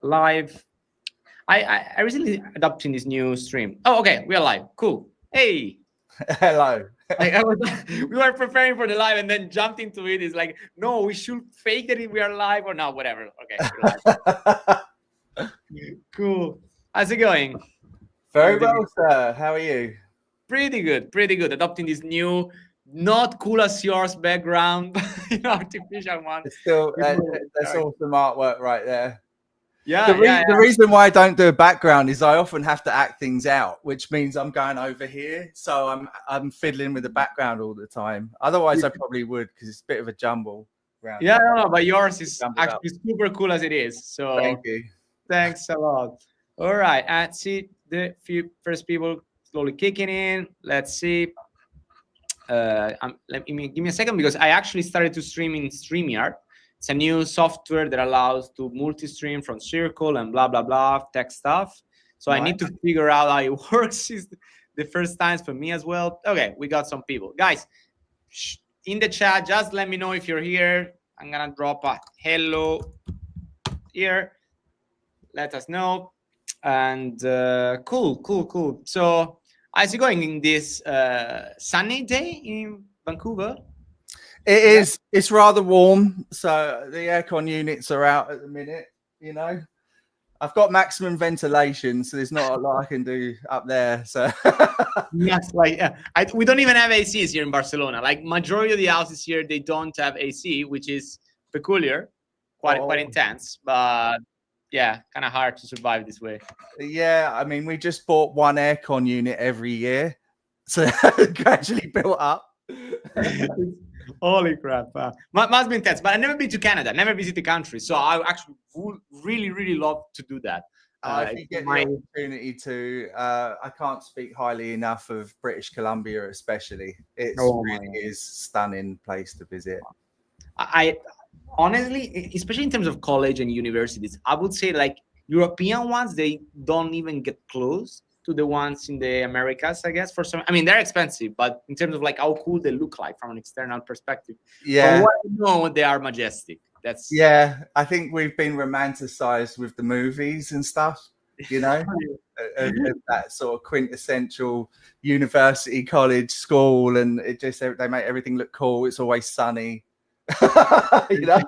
live. I recently adopted this new stream. Oh, okay, we are live. Cool. Hey. Hello. I was, we were preparing for the live and then jumped into it. It's like, no, we should fake that we are live or not, whatever. Okay, we're live. Cool. How's it going? Very well, sir. How are you? Pretty good, pretty good. Adopting this new, not cool as yours background, artificial one. It's still that's awesome artwork right there. Yeah, the reason why I don't do a background is I often have to act things out, which means I'm going over here, so I'm fiddling with the background all the time. Otherwise, I probably would because it's a bit of a jumble. Yeah, no, but yours is actually super cool as it is. So thank you. Thanks a lot. All right, and see the few first people slowly kicking in. Let's see. Give me a second because I actually started to stream in StreamYard. It's a new software that allows to multi-stream from Circle and blah blah blah tech stuff. So I need to figure out how it works. Is the first times for me as well. Okay, we got some people, guys. In the chat, just let me know if you're here. I'm gonna drop a hello here. Let us know. And cool. So how's it going in this sunny day in Vancouver? It is. It's rather warm, so the aircon units are out at the minute. You know, I've got maximum ventilation, so there's not a lot I can do up there. So yes, like we don't even have ACs here in Barcelona. Like majority of the houses here, they don't have AC, which is peculiar, quite intense, but yeah, kind of hard to survive this way. Yeah, I mean, we just bought one aircon unit every year, so gradually built up. Holy crap. Must be intense, but I've never been to Canada, never visited the country. So I actually would really love to do that. If you get the opportunity to, I can't speak highly enough of British Columbia, especially. It really is stunning place to visit. I honestly, especially in terms of college and universities, I would say like European ones, they don't even get close to the ones in the Americas, I guess. For some, I mean, they're expensive, but in terms of like how cool they look like from an external perspective, yeah, from what I know, they are majestic. That's I think we've been romanticized with the movies and stuff, you know, that sort of quintessential university, college, school, and it just they make everything look cool. It's always sunny, you know.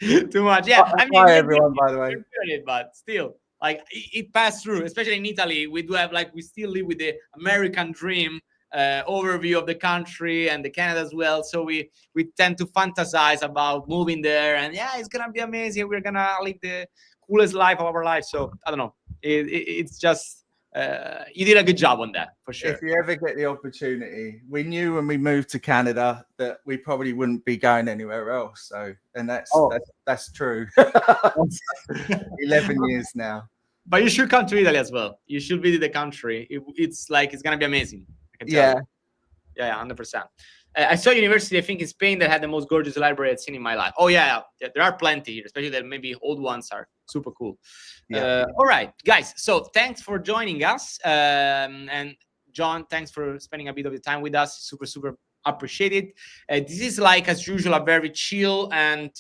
Too much, yeah. I mean, everyone, by the way, but still. Like it passed through, especially in Italy. We do have we still live with the American dream overview of the country and the Canada as well. So we tend to fantasize about moving there and it's gonna be amazing. We're gonna live the coolest life of our life. So I don't know. It's just you did a good job on that for sure. If you ever get the opportunity, we knew when we moved to Canada that we probably wouldn't be going anywhere else. So and that's true. 11 years now. But you should come to Italy as well. You should visit the country. It's gonna be amazing. I can tell you. Yeah, 100%. I saw a university, I think in Spain, that had the most gorgeous library I've seen in my life. Oh yeah, there are plenty here, especially that maybe old ones are super cool. All right, guys. So thanks for joining us, and John, thanks for spending a bit of the time with us. Super appreciated. This is like as usual a very chill and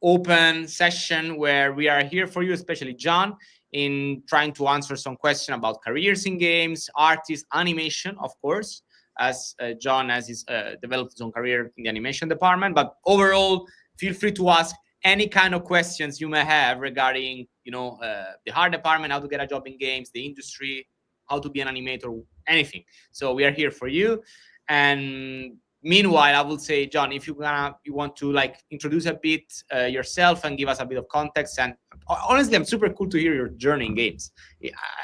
open session where we are here for you, especially John, in trying to answer some question about careers in games, artists, animation, of course, as John has developed his own career in the animation department. But overall, feel free to ask any kind of questions you may have regarding, the art department, how to get a job in games, the industry, how to be an animator, anything. So we are here for you. And meanwhile, I would say, John, if you want to introduce a bit yourself and give us a bit of context. And honestly, I'm super cool to hear your journey in games.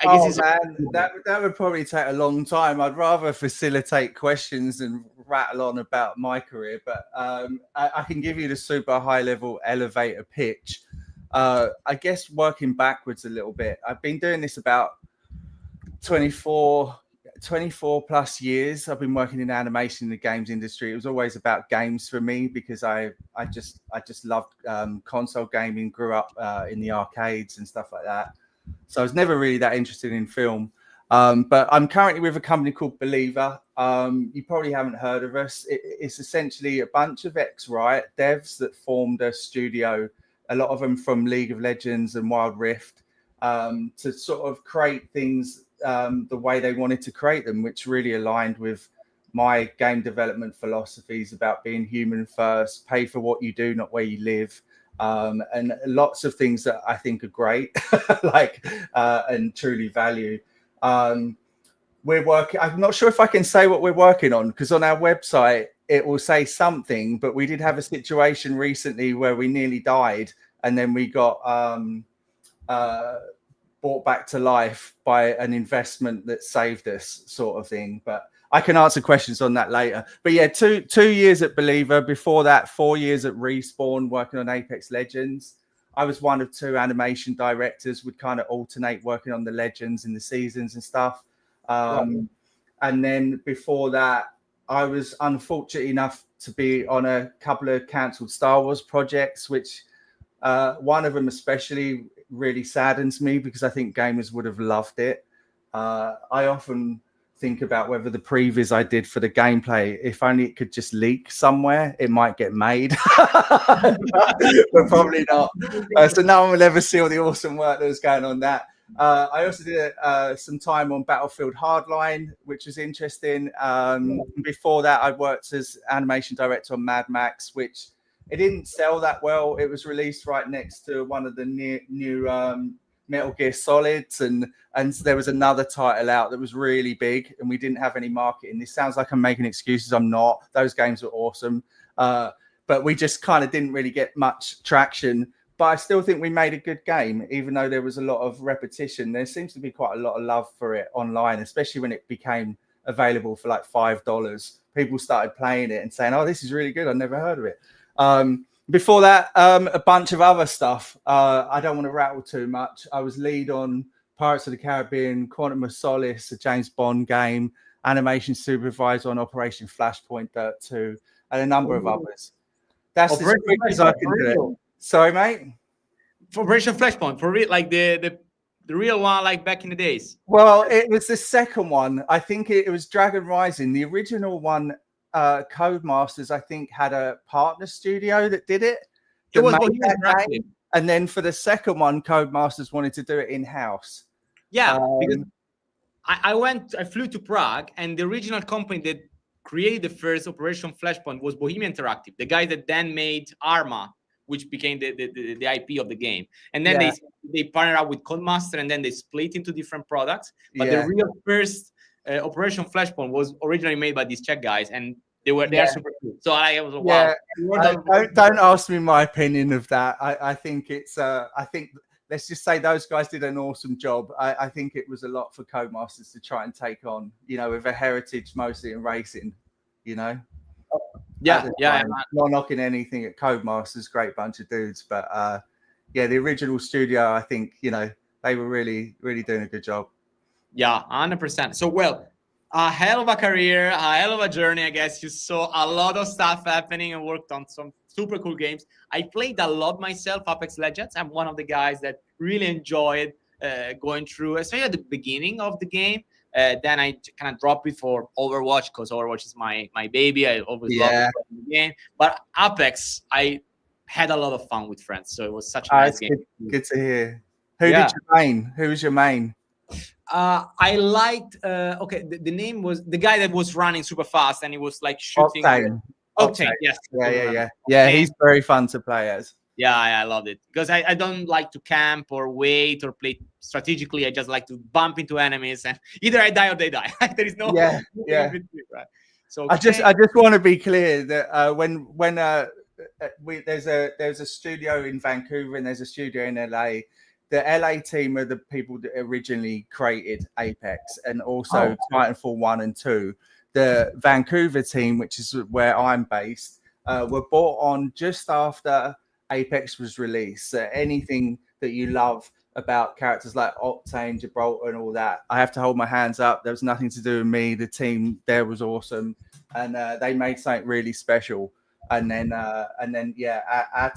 That would probably take a long time. I'd rather facilitate questions and rattle on about my career, but I can give you the super high level elevator pitch. I guess working backwards a little bit. I've been doing this about 24 plus years. I've been working in animation in the games industry. It was always about games for me because I just loved console gaming, grew up in the arcades and stuff like that. So I was never really that interested in film. But I'm currently with a company called Believer. You probably haven't heard of us. It's essentially a bunch of ex-Riot devs that formed a studio, a lot of them from League of Legends and Wild Rift. to sort of create things the way they wanted to create them, which really aligned with my game development philosophies about being human first, pay for what you do, not where you live. And lots of things that I think are great, like and truly value. We're working. I'm not sure if I can say what we're working on, because on our website it will say something. But we did have a situation recently where we nearly died, and then we got brought back to life by an investment that saved us, sort of thing. But I can answer questions on that later. But yeah, two years at Believer. Before that, 4 years at Respawn working on Apex Legends. I was one of 2 animation directors. Would kind of alternate working on the Legends and the seasons and stuff. And then before that, I was unfortunate enough to be on a couple of cancelled Star Wars projects, which one of them especially really saddens me because I think gamers would have loved it. I often think about whether the previs I did for the gameplay, if only it could just leak somewhere, it might get made, but probably not. So no one will ever see all the awesome work that was going on that. I also did some time on Battlefield Hardline, which was interesting. Before that, I worked as animation director on Mad Max, which it didn't sell that well. It was released right next to one of the new Metal Gear Solids, and there was another title out that was really big, and we didn't have any marketing. This sounds like I'm making excuses. I'm not. Those games were awesome, but we just kind of didn't really get much traction. But I still think we made a good game, even though there was a lot of repetition. There seems to be quite a lot of love for it online, especially when it became available for like $5. People started playing it and saying, "Oh, this is really good. I've never heard of it." Before that, a bunch of other stuff. I don't want to rattle too much. I was lead on Pirates of the Caribbean, Quantum of Solace, a James Bond game, animation supervisor on Operation Flashpoint Dirt 2, and a number of others. That's as quick as I can do it. Sorry, mate? For Operation Flashpoint, for real, like the real one, like back in the days. Well, it was the second one. I think it was Dragon Rising. The original one, Codemasters, I think, had a partner studio that did it. It was that game. And then for the second one, Codemasters wanted to do it in-house. Yeah, because I flew to Prague, and the original company that created the first Operation Flashpoint was Bohemia Interactive, the guy that then made Arma, which became the IP of the game. And then they partnered up with Codemaster, and then they split into different products. But the real first Operation Flashpoint was originally made by these Czech guys, and they are super cool. So I was wow. Don't ask me my opinion of that. I think it's I think let's just say those guys did an awesome job. I think it was a lot for Codemasters to try and take on, with a heritage mostly in racing, Yeah. Not knocking anything at Codemasters, great bunch of dudes, but the original studio, I think, they were really, really doing a good job. Yeah, 100%. So, a hell of a career, a hell of a journey, I guess. You saw a lot of stuff happening and worked on some super cool games. I played a lot myself, Apex Legends. I'm one of the guys that really enjoyed going through, especially at the beginning of the game. Then I kind of dropped it for Overwatch, because Overwatch is my baby. I always love the game. But Apex, I had a lot of fun with friends. So it was such a nice game. Good to hear. Who did you main? Who was your main? I liked the name was the guy that was running super fast, and he was like shooting Octane. Yes. Yeah, he's very fun to play as. Yeah, I loved it, because I don't like to camp or wait or play strategically. I just like to bump into enemies, and either I die or they die. There is no right? So I just want to be clear that when there's a studio in Vancouver and there's a studio in LA. The LA team are the people that originally created Apex and also Titanfall 1 and 2. The Vancouver team, which is where I'm based, were brought on just after Apex was released. So anything that you love about characters like Octane, Gibraltar, and all that, I have to hold my hands up. There was nothing to do with me. The team there was awesome, and they made something really special. And then our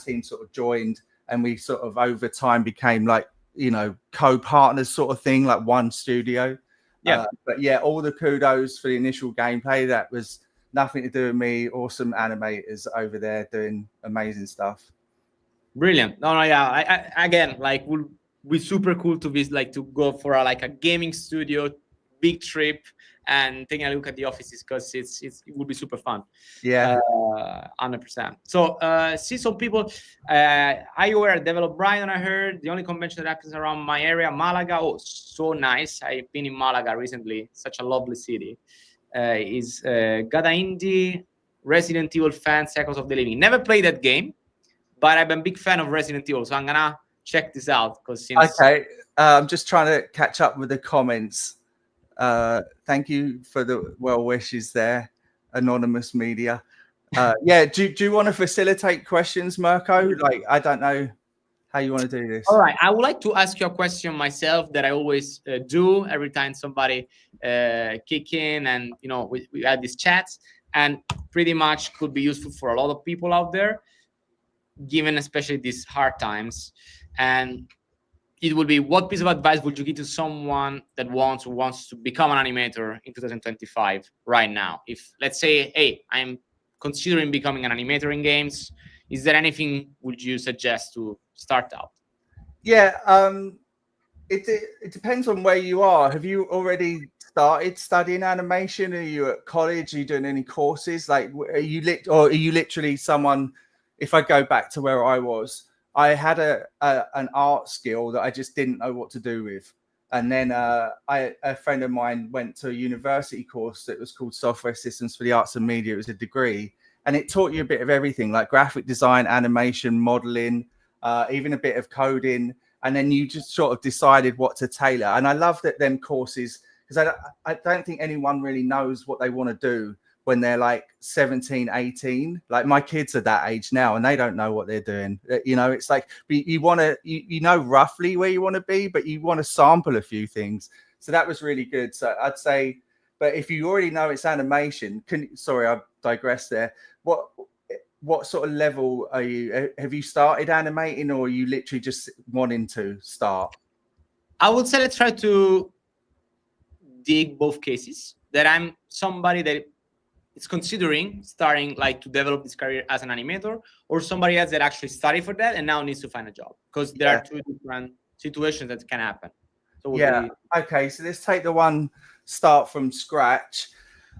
team sort of joined. And we sort of over time became like, co-partners sort of thing, like one studio. But all the kudos for the initial gameplay. That was nothing to do with me. Awesome animators over there doing amazing stuff. Brilliant. No, I again, like, be super cool to visit, like to go for a gaming studio, big trip, and taking a look at the offices, because it would be super fun. Yeah. 100%. So see some people. iOware developed Brighton, I heard. The only convention that happens around my area, Malaga. Oh, so nice. I've been in Malaga recently. Such a lovely city. Is Gada Indie, Resident Evil fans, Echoes of the Living. Never played that game, but I'm a big fan of Resident Evil, so I'm gonna check this out. Okay, I'm just trying to catch up with the comments. Thank you for the well wishes there, anonymous media. Yeah, do you want to facilitate questions, Mirko? Like, I don't know how you want to do this. All right, I would like to ask you a question myself that I always do every time somebody kick in, and we had these chats, and pretty much could be useful for a lot of people out there, given especially these hard times. And it would be, what piece of advice would you give to someone that wants to become an animator in 2025 right now? If, let's say, hey, I'm considering becoming an animator in games, is there anything would you suggest to start out? Yeah, it depends on where you are. Have you already started studying animation? Are you at college? Are you doing any courses? Like, are you literally someone? If I go back to where I was, I had an art skill that I just didn't know what to do with. And then a friend of mine went to a university course that was called Software Systems for the Arts and Media. It was a degree, and it taught you a bit of everything, like graphic design, animation, modeling, even a bit of coding. And then you just sort of decided what to tailor. And I love that them courses, because I don't think anyone really knows what they want to do when they're like 17, 18. Like, my kids are that age now and they don't know what they're doing. It's like, you want to, you know roughly where you want to be, but you want to sample a few things. So that was really good. So I'd say, but if you already know it's animation, sorry, I digress there. What sort of level are you? Have you started animating, or are you literally just wanting to start? I would say let's try to dig both cases. That I'm somebody that is considering starting, like, to develop this career as an animator, or somebody else that actually studied for that and now needs to find a job, because there are two different situations that can happen. So okay, so let's take the one start from scratch.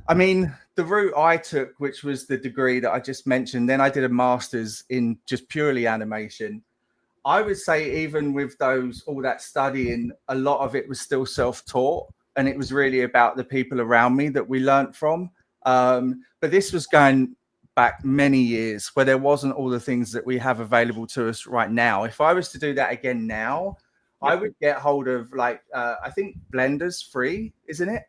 I mean, the route I took, which was the degree that I just mentioned, then I did a master's in just purely animation. I would say even with all that studying, a lot of it was still self-taught, and it was really about the people around me that we learned from. But this was going back many years, where there wasn't all the things that we have available to us right now. If I was to do that again now, I would get hold of, like, I think Blender's free, isn't it?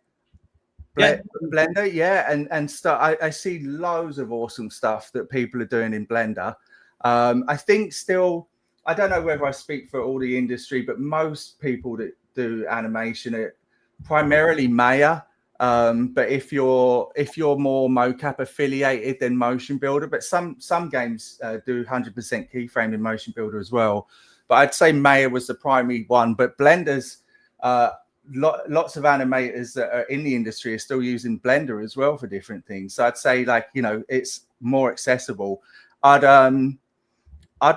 Blender, yeah, and stuff. I see loads of awesome stuff that people are doing in Blender. I think still, I don't know whether I speak for all the industry, but most people that do animation are primarily Maya. But if you're more mocap affiliated, then Motion Builder. But some games do 100% keyframe in Motion Builder as well. But I'd say Maya was the primary one. But Blender's lots of animators that are in the industry are still using Blender as well for different things. So I'd say, like, it's more accessible. I'd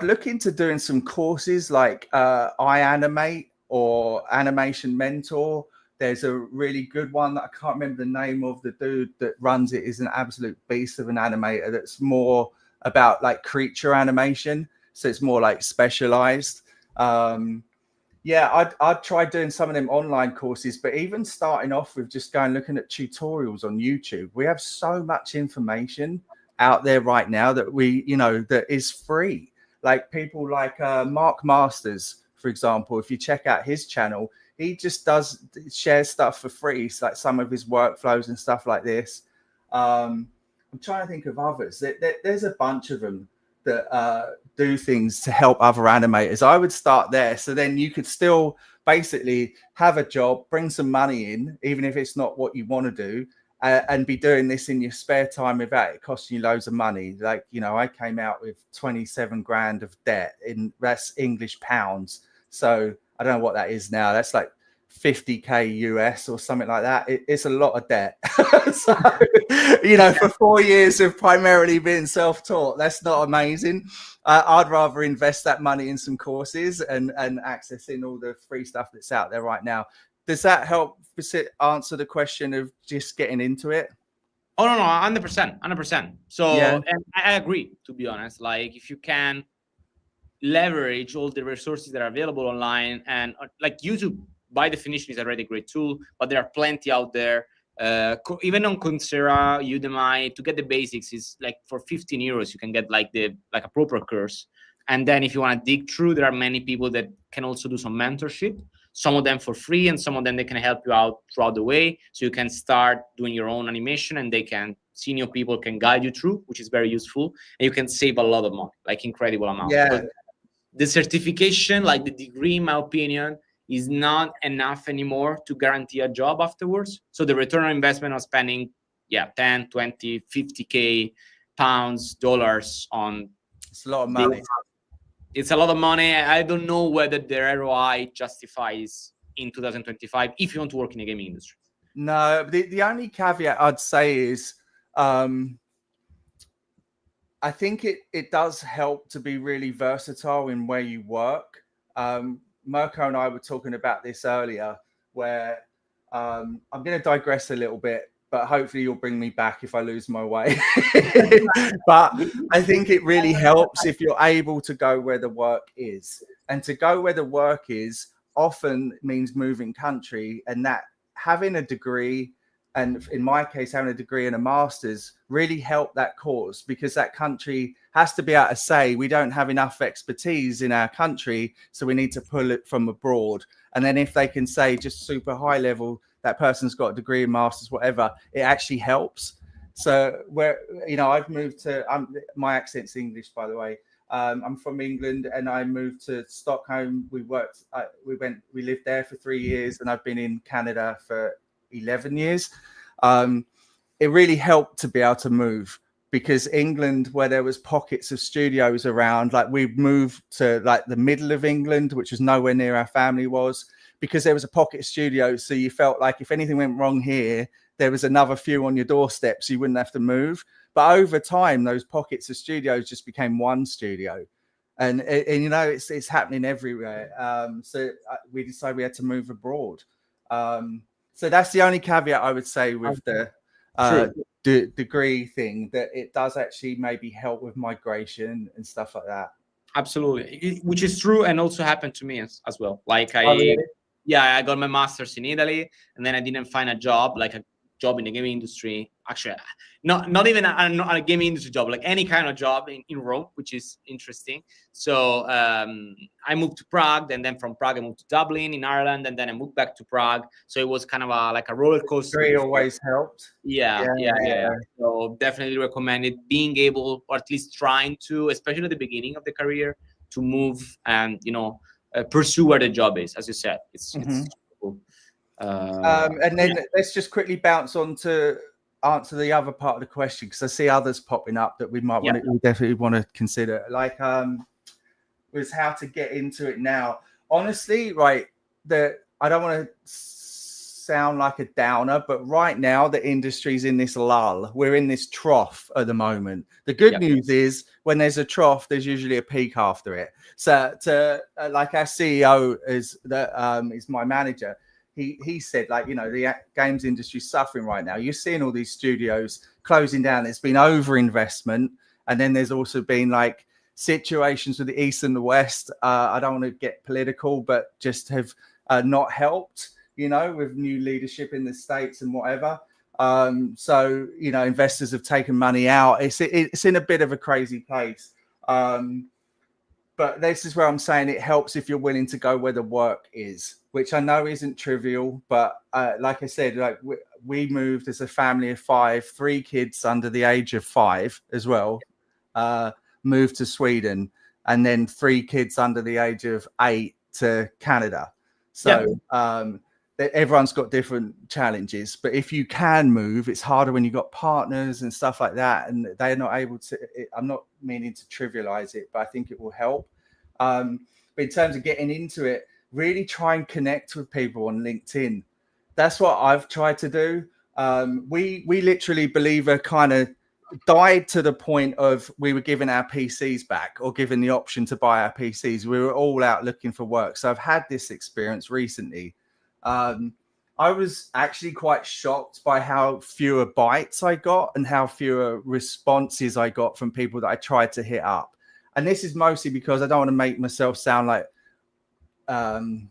look into doing some courses like iAnimate or Animation Mentor. There's a really good one that I can't remember the name of. The dude that runs it is an absolute beast of an animator that's more about, like, creature animation. So it's more like specialized. Yeah, I'd try doing some of them online courses, but even starting off with just looking at tutorials on YouTube. We have so much information out there right now that that is free. Like, people like Mark Masters, for example, if you check out his channel, he just shares stuff for free. It's like some of his workflows and stuff like this. I'm trying to think of others. There's a bunch of them that do things to help other animators. I would start there. So then you could still basically have a job, bring some money in, even if it's not what you want to do, and be doing this in your spare time without it costing you loads of money. Like, I came out with 27 grand of debt that's English pounds. So I don't know what that is now. That's like 50K US or something like that. It's a lot of debt. So, for 4 years of primarily being self-taught, that's not amazing. I'd rather invest that money in some courses and accessing all the free stuff that's out there right now. Does that help answer the question of just getting into it? Oh, no, 100%. So, yeah. And I agree, to be honest. Like, if you can leverage all the resources that are available online, and like YouTube, by definition, is already a great tool, but there are plenty out there. Even on Coursera, Udemy, to get the basics is like for 15 euros, you can get like a proper course. And then if you want to dig through, there are many people that can also do some mentorship, some of them for free, and some of them they can help you out throughout the way. So you can start doing your own animation, and senior people can guide you through, which is very useful. And you can save a lot of money, like incredible amount. Yeah. But the certification, like the degree, in my opinion, is not enough anymore to guarantee a job afterwards. So the return on investment of spending 10, 20, 50K pounds, dollars on, it's a lot of money. It's a lot of money. I don't know whether the ROI justifies in 2025 if you want to work in the gaming industry. No, the only caveat I'd say is I think it does help to be really versatile in where you work. Mirko and I were talking about this earlier, where I'm going to digress a little bit, but hopefully you'll bring me back if I lose my way. But I think it really helps if you're able to go where the work is. And to go where the work is often means moving country, and that having a degree, and in my case, having a degree and a master's, really help that cause, because that country has to be able to say, we don't have enough expertise in our country, so we need to pull it from abroad. And then if they can say just super high level, that person's got a degree, master's, whatever, it actually helps. So I've moved to, my accent's English, by the way. I'm from England, and I moved to Stockholm. We lived there for 3 years, and I've been in Canada for 11 years. It really helped to be able to move, because England, where there was pockets of studios around, like we moved to like the middle of England, which was nowhere near our family was, because there was a pocket of studios. So you felt like if anything went wrong here, there was another few on your doorstep, so you wouldn't have to move. But over time, those pockets of studios just became one studio. And it's happening everywhere. So we decided we had to move abroad. So that's the only caveat I would say with the degree thing, that it does actually maybe help with migration and stuff like that. Absolutely, which is true, and also happened to me as well. Like really? I got my master's in Italy, and then I didn't find a job, like a job in the gaming industry. Actually, not even a gaming industry job, like any kind of job in Rome, which is interesting. So I moved to Prague, and then from Prague I moved to Dublin in Ireland, and then I moved back to Prague. So it was kind of like a roller coaster. Degree always helped. Yeah. So definitely recommended being able, or at least trying to, especially at the beginning of the career, to move and pursue where the job is. As you said, it's cool. And then let's just quickly bounce on to answer the other part of the question, because I see others popping up that we might want to, we definitely want to consider. Like, was how to get into it now. Honestly, right, I don't want to sound like a downer, but right now the industry's in this lull. We're in this trough at the moment. The good news is when there's a trough, there's usually a peak after it. So like our CEO is my manager. He said, like, the games industry is suffering right now. You're seeing all these studios closing down. There's been overinvestment. And then there's also been like situations with the East and the West. I don't want to get political, but just have not helped, with new leadership in the States and whatever. So, investors have taken money out. It's in a bit of a crazy place. But this is where I'm saying it helps if you're willing to go where the work is, which I know isn't trivial. But like I said, like we moved as a family of 5, 3 kids under the age of 5 as well, moved to Sweden, and then 3 kids under the age of 8 to Canada. So everyone's got different challenges. But if you can move, it's harder when you've got partners and stuff like that, and they're not able to. I'm not meaning to trivialize it, but I think it will help. But in terms of getting into it, really try and connect with people on LinkedIn. That's what I've tried to do. We literally, Believer, kind of died to the point of we were giving our PCs back or given the option to buy our PCs. We were all out looking for work. So I've had this experience recently. I was actually quite shocked by how fewer bites I got and how fewer responses I got from people that I tried to hit up. And this is mostly because I don't want to make myself sound like I'm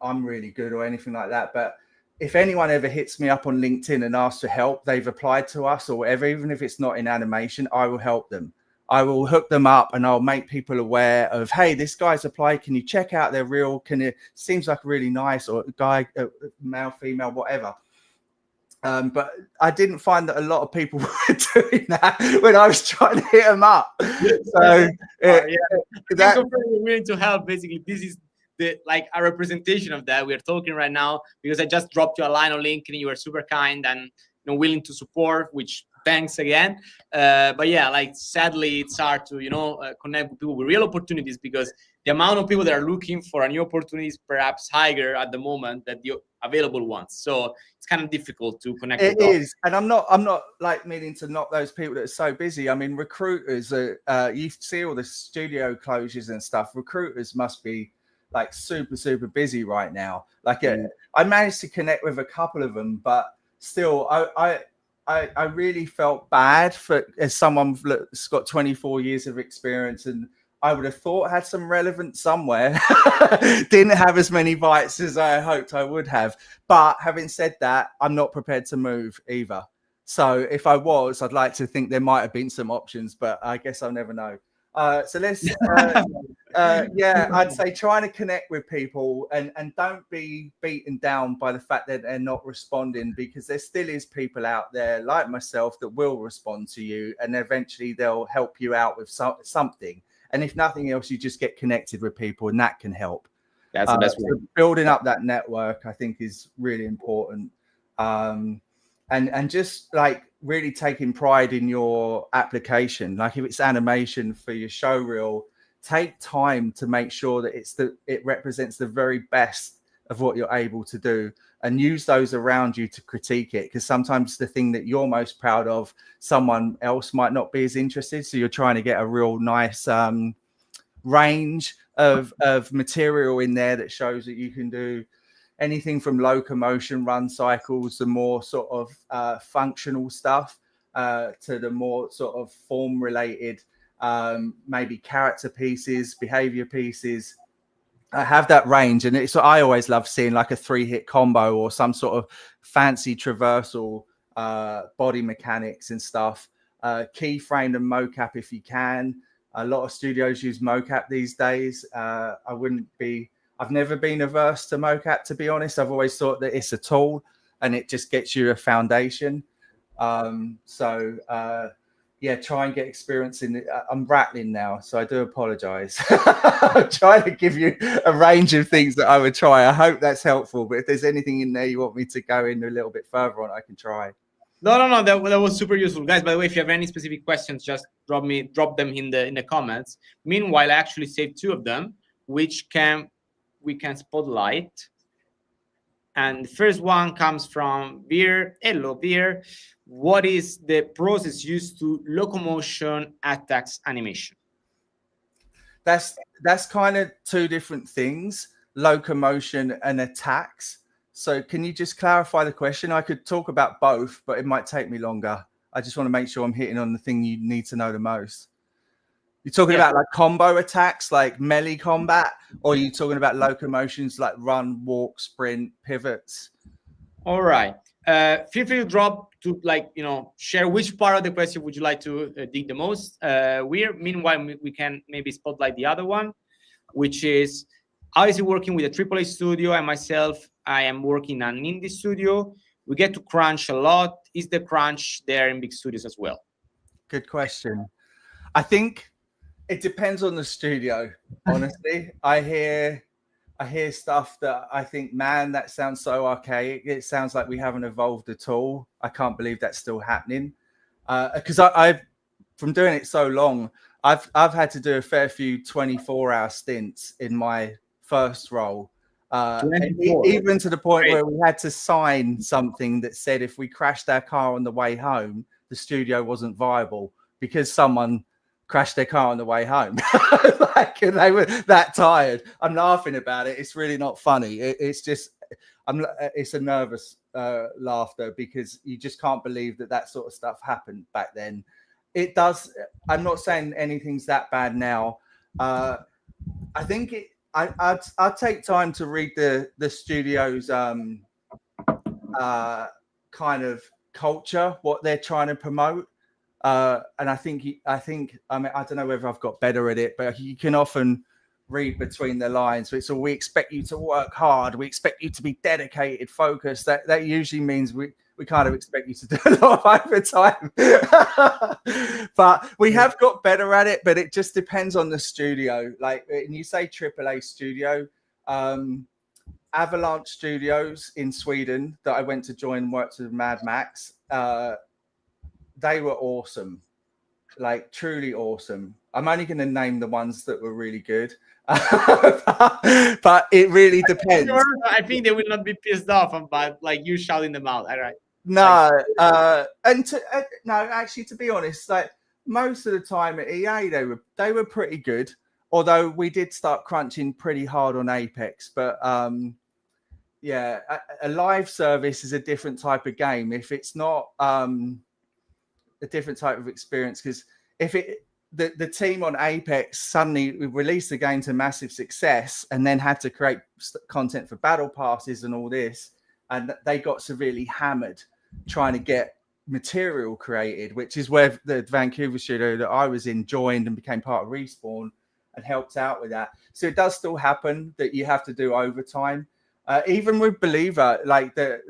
really good or anything like that. But if anyone ever hits me up on LinkedIn and asks for help, they've applied to us or whatever, even if it's not in animation, I will help them. I will hook them up and I'll make people aware of, hey, this guy's applied. Can you check out their reel? Seems like really nice, or guy, male, female, whatever. But I didn't find that a lot of people were doing that when I was trying to hit them up. So we're willing to help. Basically, this is a representation of that. We're talking right now because I just dropped you a line on LinkedIn. You were super kind and willing to support, which thanks again. But yeah, sadly, it's hard to connect with people with real opportunities because the amount of people that are looking for a new opportunity is perhaps higher at the moment than the available ones. So it's kind of difficult to connect. It is, and I'm not meaning to knock those people that are so busy. I mean, recruiters you see all the studio closures and stuff. Recruiters must be super busy right now. I managed to connect with a couple of them, but still, I really felt bad as someone that's got 24 years of experience, and I would have thought had some relevance somewhere. Didn't have as many bites as I hoped I would have. But having said that, I'm not prepared to move either. So if I was, I'd like to think there might have been some options, but I guess I'll never know. So let's, I'd say trying to connect with people and don't be beaten down by the fact that they're not responding, because there still is people out there like myself that will respond to you, and eventually they'll help you out with something. And if nothing else, you just get connected with people, and that can help. That's the best way. So building up that network, I think, is really important. And just really taking pride in your application. Like if it's animation for your show reel, take time to make sure that it represents the very best of what you're able to do, and use those around you to critique it. Because sometimes the thing that you're most proud of, someone else might not be as interested. So you're trying to get a real nice range of material in there that shows that you can do anything from locomotion, run cycles, the more sort of functional stuff, to the more sort of form related, maybe character pieces, behavior pieces. I have that range, and I always love seeing like a 3-hit combo or some sort of fancy traversal, body mechanics and stuff. Keyframe and mocap if you can. A lot of studios use mocap these days. I've never been averse to mocap, to be honest. I've always thought that it's a tool and it just gets you a foundation. Try and get experience in it. I'm rattling now, so I do apologize. I'm trying to give you a range of things that I would try. I hope that's helpful, but if there's anything in there you want me to go in a little bit further on, I can try. No, that was super useful, guys. By the way, if you have any specific questions, just drop them in the comments. Meanwhile, I actually saved 2 of them, which we can spotlight. And the first one comes from Veer. Hello, Veer. What is the process used to locomotion attacks animation? That's kind of 2 different things, locomotion and attacks. So can you just clarify the question? I could talk about both, but it might take me longer. I just want to make sure I'm hitting on the thing you need to know the most. You're talking about like combo attacks, like melee combat, or are you talking about locomotions like run, walk, sprint, pivots? All right. Feel free to drop to share which part of the question would you like to dig the most. Meanwhile, we can maybe spotlight the other one, which is how is it working with a AAA studio? And myself, I am working in an indie studio. We get to crunch a lot. Is the crunch there in big studios as well? Good question. I think it depends on the studio, honestly. I hear stuff that I think, man, that sounds so archaic. It sounds like we haven't evolved at all. I can't believe that's still happening. Because I've from doing it so long, I've had to do a fair few 24-hour stints in my first role. Even to the point where we had to sign something that said if we crashed our car on the way home, the studio wasn't viable because someone crashed their car on the way home. Like, and they were that tired. I'm laughing about it. It's really not funny. It's just, it's a nervous laughter because you just can't believe that sort of stuff happened back then. It does. I'm not saying anything's that bad now. I think I'd take time to read the studio's kind of culture, what they're trying to promote. And I think I mean, I don't know whether I've got better at it, but you can often read between the lines. So it's all, we expect you to work hard. We expect you to be dedicated, focused. That usually means we kind of expect you to do a lot of overtime. But we have got better at it, but it just depends on the studio. Like, and you say AAA studio, Avalanche Studios in Sweden that I went to join and worked with Mad Max. They were awesome, like truly awesome. I'm only going to name the ones that were really good, but it really depends. I think they will not be pissed off about like you shouting them out. All right. No, no. Actually, to be honest, like most of the time at EA, they were pretty good. Although we did start crunching pretty hard on Apex, but yeah, a live service is a different type of game. If it's not a different type of experience, because if the team on Apex suddenly released the game to massive success and then had to create content for battle passes and all this, and they got severely hammered trying to get material created, which is where the Vancouver studio that I was in joined and became part of Respawn and helped out with that. So it does still happen that you have to do overtime. Even with Believer, like they're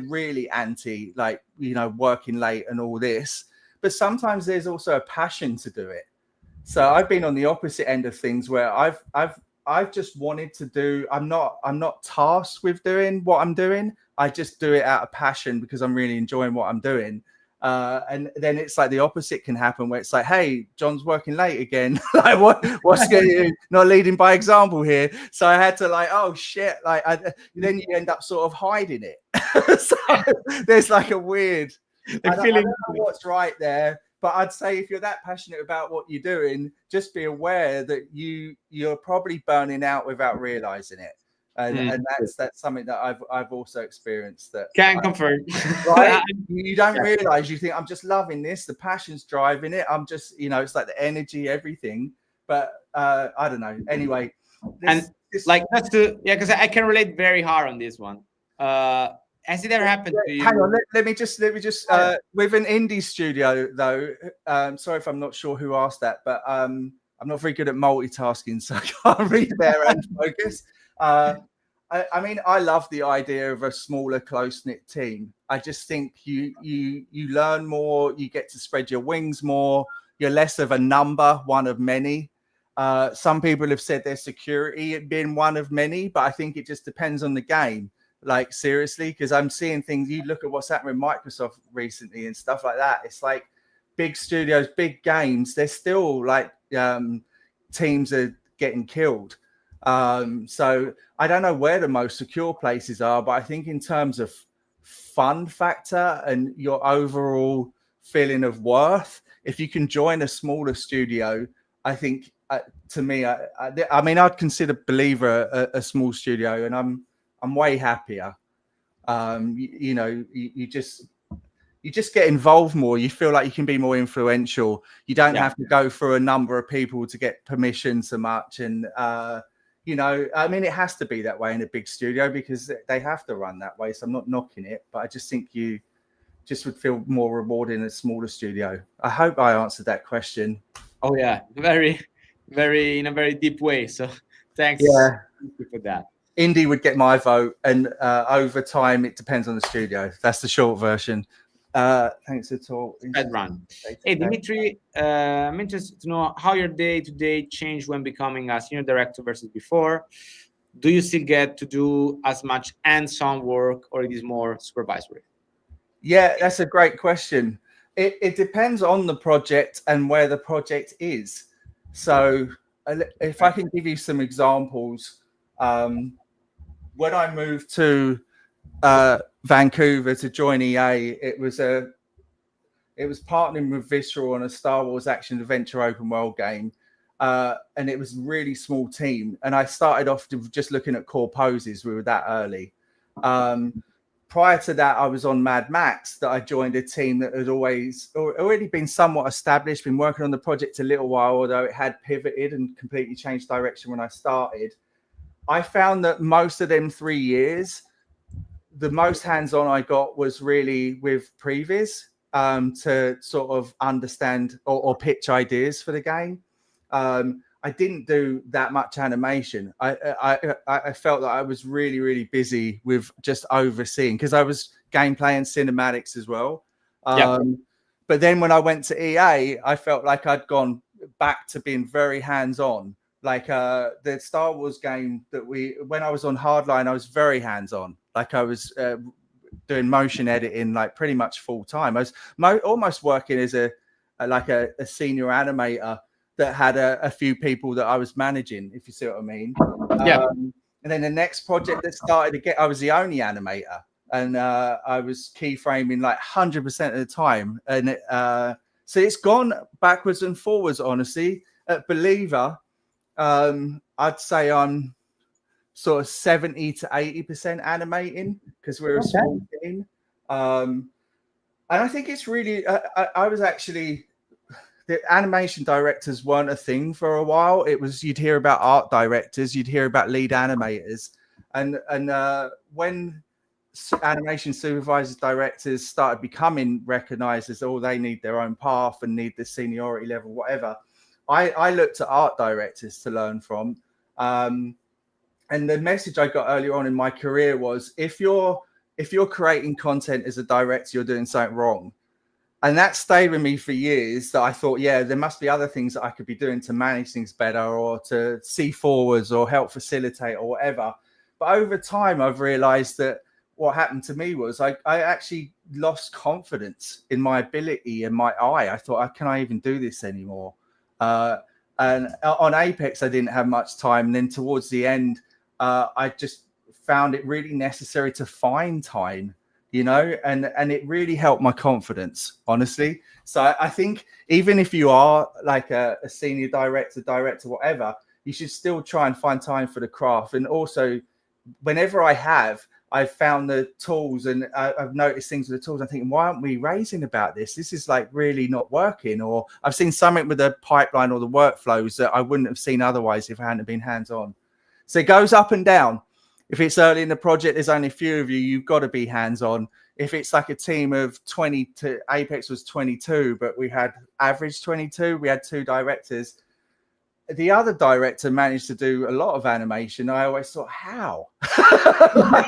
really anti, like, you know, working late and all this. But sometimes there's also a passion to do it. So I've been on the opposite end of things where I've just wanted to do. I'm not tasked with doing what I'm doing. I just do it out of passion because I'm really enjoying what I'm doing. And then it's like the opposite can happen where it's like, hey, John's working late again. Like, what's going not leading by example here? So I had to like, oh shit, like then you end up sort of hiding it. So there's like a weird I don't know what's right there. But I'd say if you're that passionate about what you're doing, just be aware that you're probably burning out without realizing it. And that's something that I've also experienced. That can confirm. Right? You don't realize. You think I'm just loving this. The passion's driving it. I'm just, you know, it's like the energy, everything. But I don't know. Anyway, because I can relate very hard on this one. Has it ever happened to you? Hang on, let me just with an indie studio though. Sorry if I'm not sure who asked that, but I'm not very good at multitasking, so I can't read there and focus. I mean, I love the idea of a smaller, close-knit team. I just think you learn more, you get to spread your wings more, you're less of a number, one of many. Some people have said their security had been one of many, but I think it just depends on the game. Like, seriously, because I'm seeing things, you look at what's happening with Microsoft recently and stuff like that. It's like big studios, big games, they're still like teams are getting killed. So I don't know where the most secure places are, but I think in terms of fun factor and your overall feeling of worth, if you can join a smaller studio, I think to me, I mean, I'd consider Believer a small studio, and I'm way happier. You know, you just get involved more. You feel like you can be more influential. You don't have to go through a number of people to get permission so much. And, you know, I mean, it has to be that way in a big studio because they have to run that way. So I'm not knocking it, but I just think you just would feel more rewarding in a smaller studio. I hope I answered that question. Oh, yeah. Very, very, in a very deep way. So thanks for that. Indie would get my vote, and over time, it depends on the studio. That's the short version. Thanks for talk. Run. Hey, Dimitri, I'm interested to know how your day-to-day changed when becoming a senior director versus before. Do you still get to do as much hands-on work, or it is more supervisory? Yeah, that's a great question. It depends on the project and where the project is. So if I can give you some examples, When I moved to Vancouver to join EA, it was partnering with Visceral on a Star Wars action adventure open world game. And it was a really small team. And I started off just looking at core poses. We were that early. Prior to that, I was on Mad Max, that I joined a team that had already been somewhat established, been working on the project a little while, although it had pivoted and completely changed direction when I started. I found that most of them 3 years, the most hands-on I got was really with previs to sort of understand or pitch ideas for the game. I didn't do that much animation. I felt that I was really, really busy with just overseeing, because I was gameplay and cinematics as well. But then when I went to EA, I felt like I'd gone back to being very hands-on. Like the Star Wars game when I was on Hardline, I was very hands-on. Like I was doing motion editing like pretty much full time. I was almost working as a senior animator that had a few people that I was managing, if you see what I mean. And then the next project that started again, I was the only animator, and I was keyframing like 100% of the time. And so it's gone backwards and forwards, honestly. At Believer, I'd say I'm sort of 70 to 80% animating, because we're a small team. And I think it's really, I was actually, the animation directors weren't a thing for a while. It was, you'd hear about art directors, you'd hear about lead animators. And when animation supervisors, directors started becoming recognized as, oh, they need their own path and need the seniority level, whatever, I looked at art directors to learn from. And the message I got earlier on in my career was, if you're creating content as a director, you're doing something wrong. And that stayed with me for years, that I thought, yeah, there must be other things that I could be doing to manage things better, or to see forwards, or help facilitate, or whatever. But over time, I've realized that what happened to me was I actually lost confidence in my ability and my eye. I thought, can I even do this anymore? And on Apex, I didn't have much time. And then towards the end, I just found it really necessary to find time, you know, and it really helped my confidence, honestly. So I think even if you are like a senior director, whatever, you should still try and find time for the craft. And also, whenever I've found the tools, and I've noticed things with the tools, I'm thinking, why aren't we raising about this? This is like really not working. Or I've seen something with the pipeline or the workflows that I wouldn't have seen otherwise if I hadn't been hands-on. So it goes up and down. If it's early in the project, there's only a few of you, you've got to be hands-on. If it's like a team of 20, to Apex was 22, but we had average 22, we had 2 directors. The other director managed to do a lot of animation. I always thought, how? How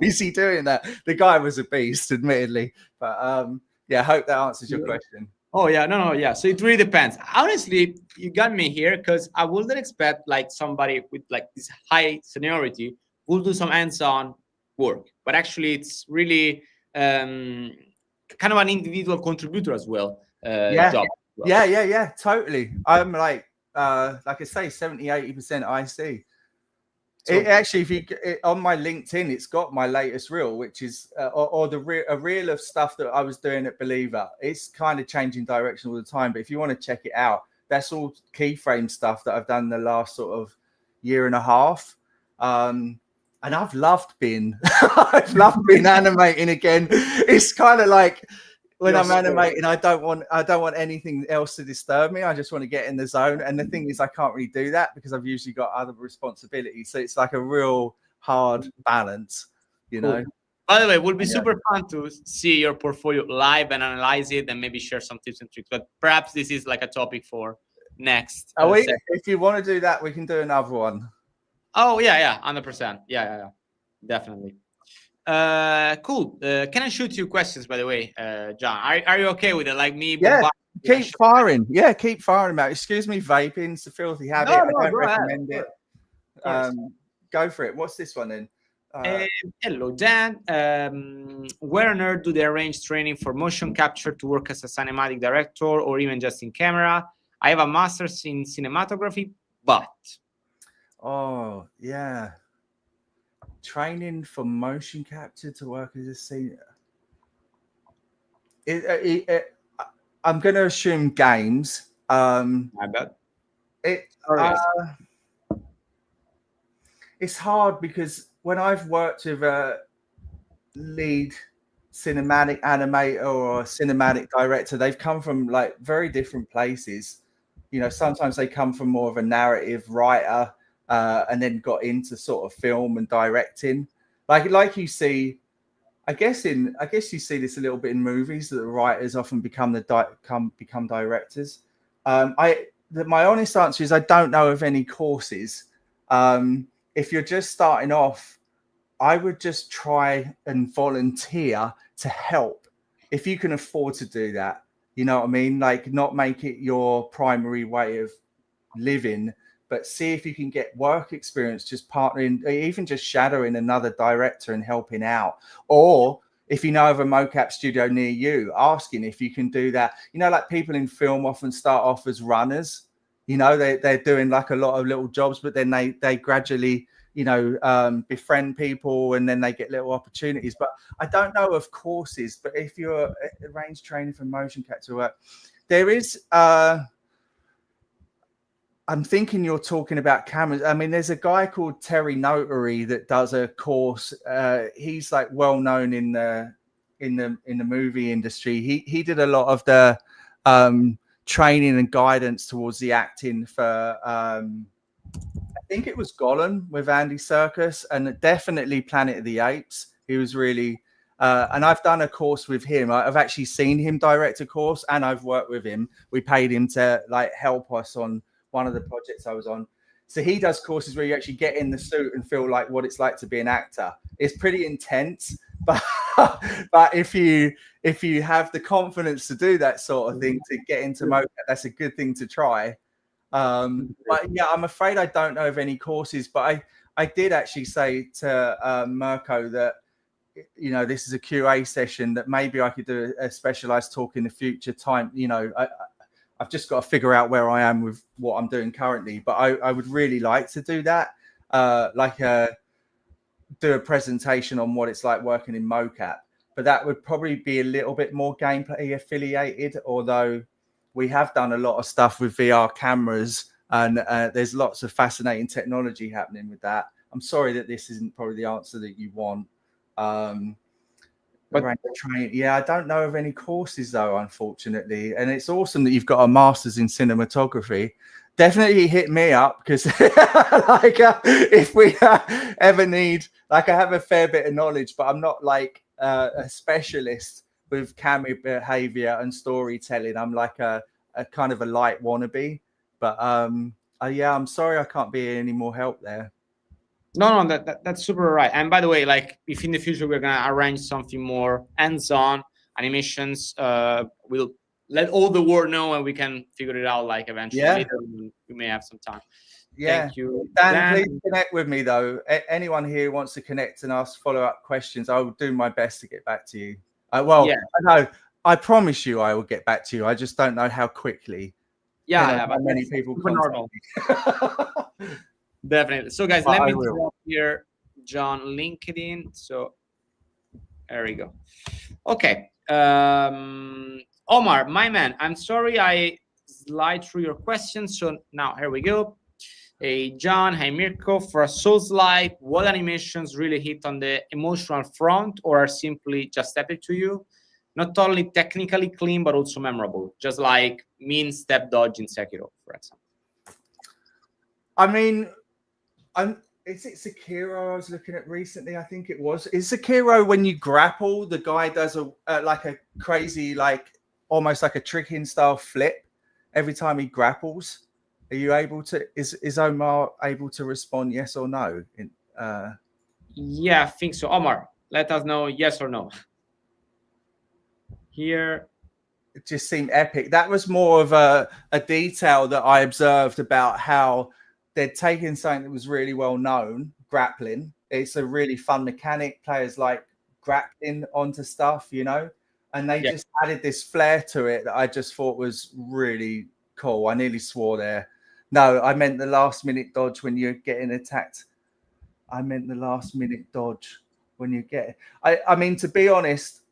is he doing that? The guy was a beast, admittedly. But yeah, I hope that answers your question. Oh, yeah. No, yeah. So it really depends. Honestly, you got me here, because I wouldn't expect like somebody with like this high seniority will do some hands-on work. But actually, it's really kind of an individual contributor as well. Job. Yeah, totally. I'm like I say, 70, 80% IC. It actually, if on my LinkedIn, it's got my latest reel, which is a reel of stuff that I was doing at Believer. It's kind of changing direction all the time, but if you want to check it out, that's all keyframe stuff that I've done the last sort of year and a half. And I've loved being animating again. It's kind of like, when I'm animating, I don't want anything else to disturb me. I just want to get in the zone. And the thing is, I can't really do that because I've usually got other responsibilities. So it's like a real hard balance, you know. By the way, it would be super fun to see your portfolio live and analyze it, and maybe share some tips and tricks. But perhaps this is like a topic for next. If you want to do that, we can do another one. Oh yeah, 100%. Yeah, definitely. Cool. Can I shoot you questions, by the way, John? Are you okay with it? Like me? Yeah. Keep firing. Yeah, keep firing, Matt. Excuse me, vaping. It's a filthy habit. I don't recommend it. Go for it. What's this one then? Hello, Dan. Where on earth do they arrange training for motion capture to work as a cinematic director, or even just in camera? I have a master's in cinematography, but Oh yeah, training for motion capture to work as a senior. I'm going to assume games. I bet. It Sorry. It's hard because when I've worked with a lead cinematic animator or a cinematic director, they've come from like very different places. You know, sometimes they come from more of a narrative writer and then got into sort of film and directing. Like you see, I guess you see this a little bit in movies that the writers often become become directors. My honest answer is I don't know of any courses. If you're just starting off, I would just try and volunteer to help if you can afford to do that. You know what I mean? Like, not make it your primary way of living, but see if you can get work experience just partnering, even just shadowing another director and helping out. Or if you know of a mocap studio near you, asking if you can do that. You know, like people in film often start off as runners. You know, they're doing like a lot of little jobs, but then they gradually, you know, befriend people and then they get little opportunities. But I don't know of courses, but if you're arrange training for motion capture work, there is I'm thinking you're talking about cameras. I mean, there's a guy called Terry Notary that does a course. He's like well known in the movie industry. He did a lot of the training and guidance towards the acting for I think it was Gollum with Andy Serkis, and definitely Planet of the Apes. He was really and I've done a course with him. I've actually seen him direct a course, and I've worked with him. We paid him to like help us on one of the projects I was on. So he does courses where you actually get in the suit and feel like what it's like to be an actor. It's pretty intense, but but if you have the confidence to do that sort of thing, to get into mocap, that's a good thing to try. But yeah, I'm afraid I don't know of any courses, but I did actually say to Mirko that, you know, this is a QA session, that maybe I could do a specialized talk in the future time. You know, I've just got to figure out where I am with what I'm doing currently, but I would really like to do that, do a presentation on what it's like working in mocap. But that would probably be a little bit more gameplay affiliated, although we have done a lot of stuff with VR cameras, and there's lots of fascinating technology happening with that. I'm sorry that this isn't probably the answer that you want. But yeah, I don't know of any courses though, unfortunately. And it's awesome that you've got a master's in cinematography. Definitely hit me up, because if we ever need, like, I have a fair bit of knowledge, but I'm not like a specialist with camera behavior and storytelling. I'm like a kind of a light wannabe. But yeah, I'm sorry I can't be any more help there. No, that's super right. And by the way, like, if in the future we're gonna arrange something more hands-on animations, we'll let all the world know, and we can figure it out like eventually. Yeah. Later we may have some time. Yeah. Thank you, Dan. Please connect with me though. Anyone here who wants to connect and ask follow-up questions, I will do my best to get back to you. Well, yeah. No, I promise you I will get back to you. I just don't know how quickly. Yeah, how many people contact me. Definitely. So guys, let me drop here Jon LinkedIn. So there we go. Okay. Omar, my man, I'm sorry I slide through your questions. So now here we go. Hey John, hey Mirko, for a Souls-like, what animations really hit on the emotional front, or are simply just epic to you? Not only technically clean, but also memorable, just like mean step dodge in Sekiro, for example. I mean, is it Sekiro I was looking at recently? I think it was. Is Sekiro when you grapple, the guy does a like a crazy, like almost like a tricking style flip every time he grapples? Are you able to? Is Omar able to respond yes or no? Yeah, I think so. Omar, let us know yes or no. Here, it just seemed epic. That was more of a detail that I observed about how they'd taken something that was really well known, grappling. It's a really fun mechanic. Players like grappling onto stuff, you know, and they just added this flair to it that I just thought was really cool. I nearly swore there. No, I meant the last minute dodge when you're getting attacked. I meant the last minute dodge when you get. I mean, to be honest,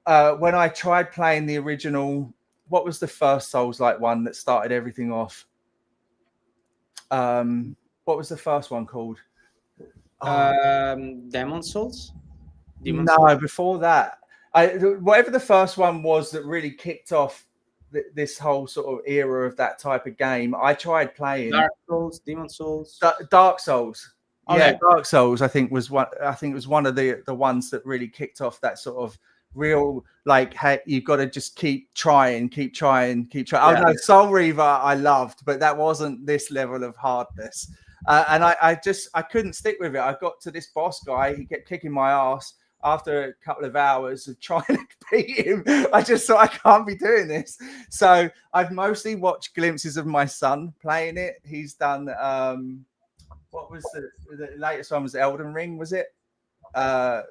when I tried playing the original, what was the first Souls-like one that started everything off? What was the first one called? Demon Souls. No, before that, whatever the first one was that really kicked off this whole sort of era of that type of game. I tried playing Dark Souls, Demon Souls, Dark Souls. Okay. Yeah, Dark Souls. I think was one. I think it was one of the ones that really kicked off that sort of real, like, hey, you've got to just keep trying. Yeah. Oh no, Soul Reaver I loved, but that wasn't this level of hardness. And I couldn't stick with it. I got to this boss guy. He kept kicking my ass. After a couple of hours of trying to beat him, I just thought, I can't be doing this. So I've mostly watched glimpses of my son playing it. He's done, what was the latest one? Was Elden Ring, was it? I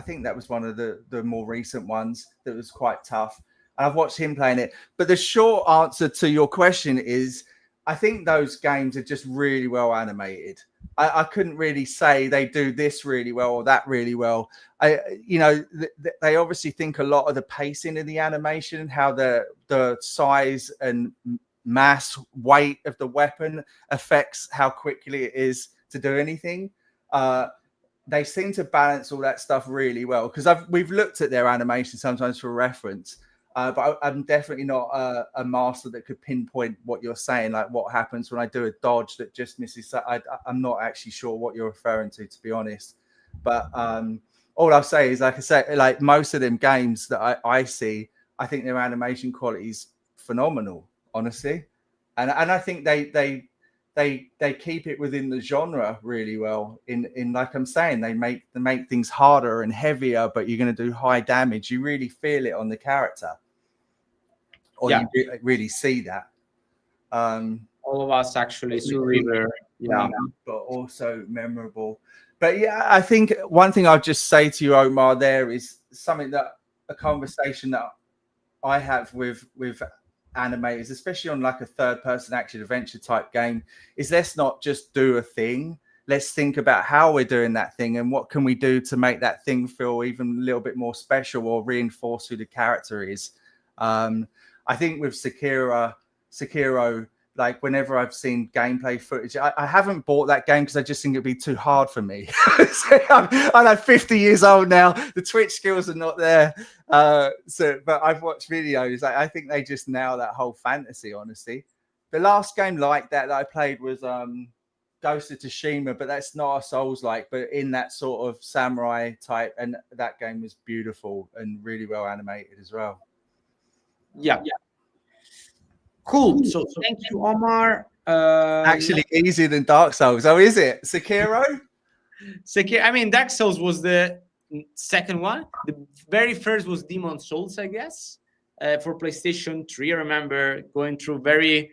think that was one of the more recent ones that was quite tough. And I've watched him playing it. But the short answer to your question is, I think those games are just really well animated. I couldn't really say they do this really well or that really well. They obviously think a lot of the pacing of the animation, how the size and mass weight of the weapon affects how quickly it is to do anything. They seem to balance all that stuff really well, because we've looked at their animation sometimes for reference. But I'm definitely not a master that could pinpoint what you're saying, like what happens when I do a dodge that just misses. I'm not actually sure what you're referring to be honest. But all I'll say is, like I say, like most of them games that I see, I think their animation quality is phenomenal, honestly. And I think they keep it within the genre really well. In like I'm saying, they make things harder and heavier, but you're going to do high damage. You really feel it on the character, or you really see that. All of us actually, Soul Reaver, but also memorable. But yeah, I think one thing I'll just say to you, Omar, there is something that a conversation that I have with animators, especially on like a third-person action adventure type game, is let's not just do a thing. Let's think about how we're doing that thing and what can we do to make that thing feel even a little bit more special or reinforce who the character is. I think with Sekiro, like whenever I've seen gameplay footage, I haven't bought that game because I just think it'd be too hard for me. I'm like 50 years old now. The Twitch skills are not there. But I've watched videos. I think they just nail that whole fantasy, honestly. The last game like that I played was Ghost of Tsushima, but that's not a Souls-like, but in that sort of samurai type. And that game was beautiful and really well animated as well. Yeah. Cool. So thank you, Omar. Actually, easier than Dark Souls. Oh, is it? Sekiro? I mean, Dark Souls was the second one. The very first was Demon Souls, I guess, for PlayStation 3. I remember going through very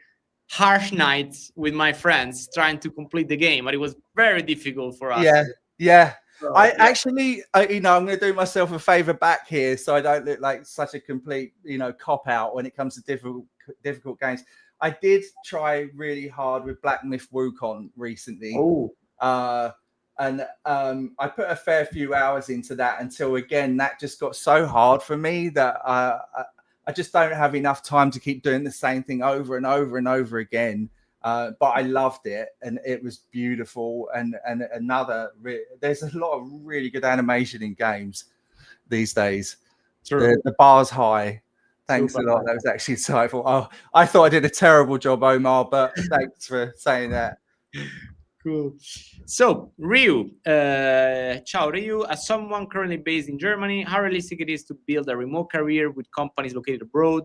harsh nights with my friends trying to complete the game, but it was very difficult for us. Yeah. So, actually, I'm going to do myself a favor back here so I don't look like such a complete, cop out when it comes to difficult games. I did try really hard with Black Myth Wukong recently. And I put a fair few hours into that until, again, that just got so hard for me that I just don't have enough time to keep doing the same thing over and over and over again. But I loved it, and it was beautiful. And there's a lot of really good animation in games these days. The bar's high. Thanks a lot. That was actually insightful. Oh, I thought I did a terrible job, Omar, but thanks for saying that. Cool. So, Ryu, ciao, Ryu. As someone currently based in Germany, how realistic it is to build a remote career with companies located abroad,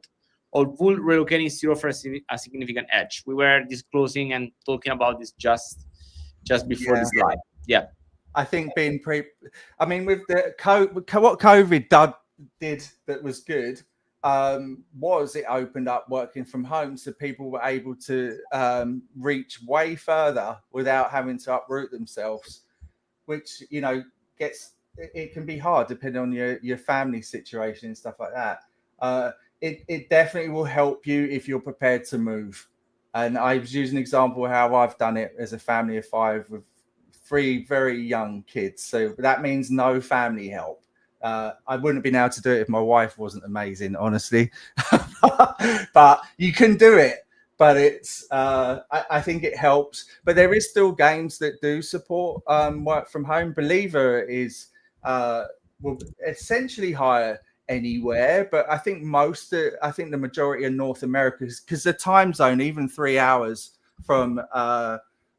or would relocating still offer a significant edge? We were disclosing and talking about this just before this live. Yeah. I think with the what COVID did that was good, was it opened up working from home, so people were able to reach way further without having to uproot themselves, which it can be hard depending on your family situation and stuff like that. It definitely will help you if you're prepared to move. And I was using an example how I've done it as a family of 5 with 3 very young kids. So that means no family help. I wouldn't have been able to do it if my wife wasn't amazing, honestly. But you can do it. But it's, I think it helps. But there is still games that do support work from home. Believer is will essentially hire anywhere, but I think the majority of North America, because the time zone, even 3 hours from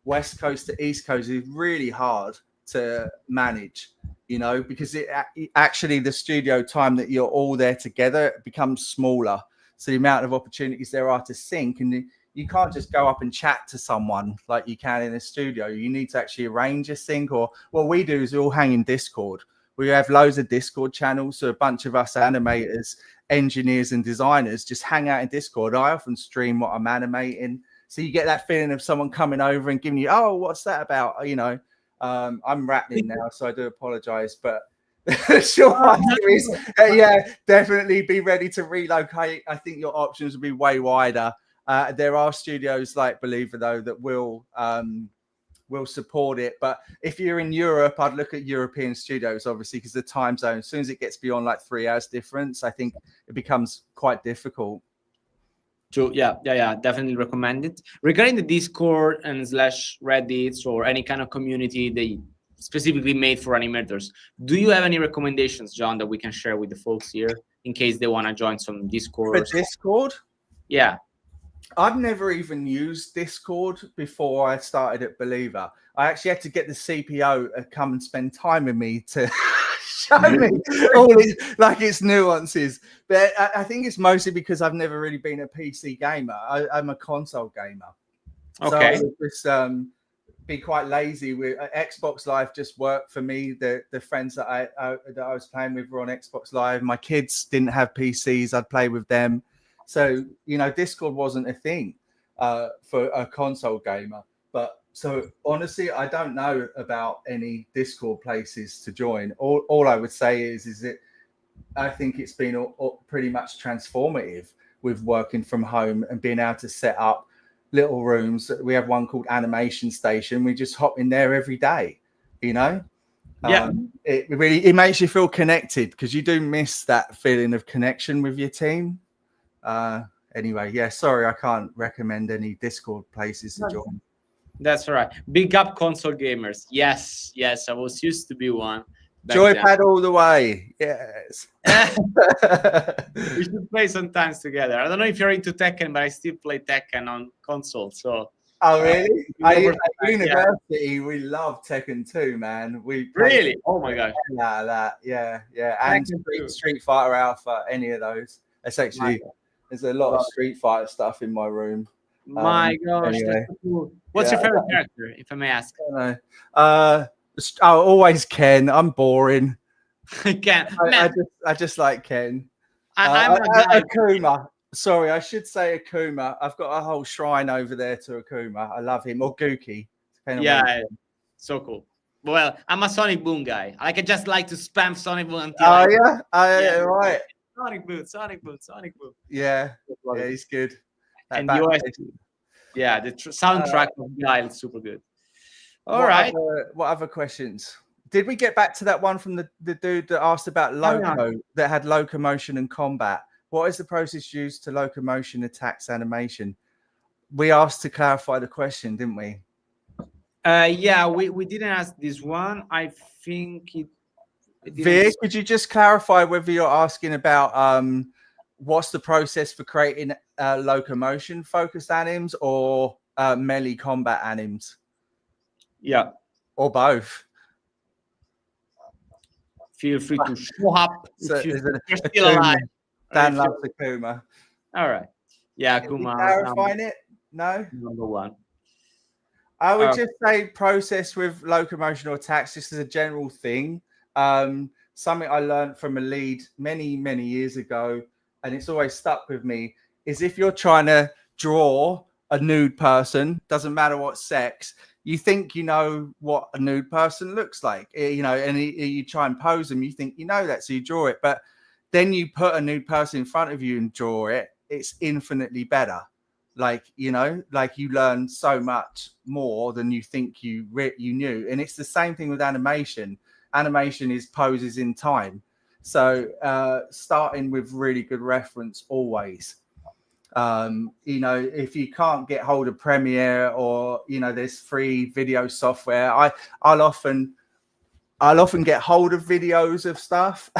West Coast to East Coast, is really hard to manage. Because it actually the studio time that you're all there together becomes smaller. So the amount of opportunities there are to sync, and you can't just go up and chat to someone like you can in a studio. You need to actually arrange a sync, or what we do is we all hang in Discord. We have loads of Discord channels. So a bunch of us animators, engineers and designers just hang out in Discord. I often stream what I'm animating. So you get that feeling of someone coming over and giving you, oh, what's that about? I'm rattling now, so I do apologize, but the short answer is, definitely be ready to relocate. I think your options will be way wider. There are studios like Believer, though, that will support it. But if you're in Europe, I'd look at European studios, obviously, because the time zone, as soon as it gets beyond like 3 hours difference, I think it becomes quite difficult. True. Yeah. Definitely recommend it. Regarding the Discord and /Reddit or any kind of community they specifically made for animators, do you have any recommendations, John, that we can share with the folks here in case they want to join some Discord? For Discord? Yeah. I've never even used Discord before I started at Believer. I actually had to get the CPO to come and spend time with me to show me all its nuances. But I think it's mostly because I've never really been a PC gamer. I'm a console gamer. Okay. So I would just be quite lazy. With Xbox Live just worked for me. The friends that I was playing with were on Xbox Live. My kids didn't have PCs. I'd play with them. So, Discord wasn't a thing for a console gamer. But so honestly, I don't know about any Discord places to join. All I would say is that I think it's been all pretty much transformative with working from home and being able to set up little rooms. We have one called Animation Station. We just hop in there every day, Yeah. It makes you feel connected, because you do miss that feeling of connection with your team. Anyway, sorry, I can't recommend any Discord places to join. That's all right. Big up console gamers. Yes, I was used to be one. Joypad all the way. Yes. We should play sometimes together. I don't know if you're into Tekken, but I still play Tekken on console. So. Oh really? At university, we love Tekken 2, man. We really? Oh my gosh. That. Yeah. And Street Fighter Alpha, any of those. It's actually. There's a lot of Street Fighter stuff in my room. My gosh, anyway. That's cool. What's your favorite character, if I may ask? I always Ken. I'm boring. Ken. I just like Ken. I'm Akuma. Sorry, I should say Akuma. I've got a whole shrine over there to Akuma. I love him. Or Gookie. Yeah, so cool. Well, I'm a Sonic Boom guy. I just like to spam Sonic Boom until. Right. Sonic Boom. Yeah, he's good. And the soundtrack of Guile is super good. All right. What other questions? Did we get back to that one from the dude that asked about that had locomotion and combat? What is the process used to locomotion, attacks, animation? We asked to clarify the question, didn't we? We didn't ask this one. I think it. Veer, could you just clarify whether you're asking about what's the process for creating locomotion focused animes or melee combat animes? Yeah. Or both. Feel free to show up. So if you're still alive. Dan loves Akuma. All right. Yeah, Akuma. Clarifying it? No? Number one. I would just say process with locomotion or attacks, just as a general thing. Something I learned from a lead many, many years ago, and it's always stuck with me, is if you're trying to draw a nude person, doesn't matter what sex, you think you know what a nude person looks like, and you try and pose them, you think you know that, so you draw it. But then you put a nude person in front of you and draw it, it's infinitely better. Like, you know, like you learn so much more than you think you knew. And it's the same thing with animation. Animation is poses in time. So starting with really good reference always. You know, if you can't get hold of Premiere, or, you know, there's free video software, I'll often get hold of videos of stuff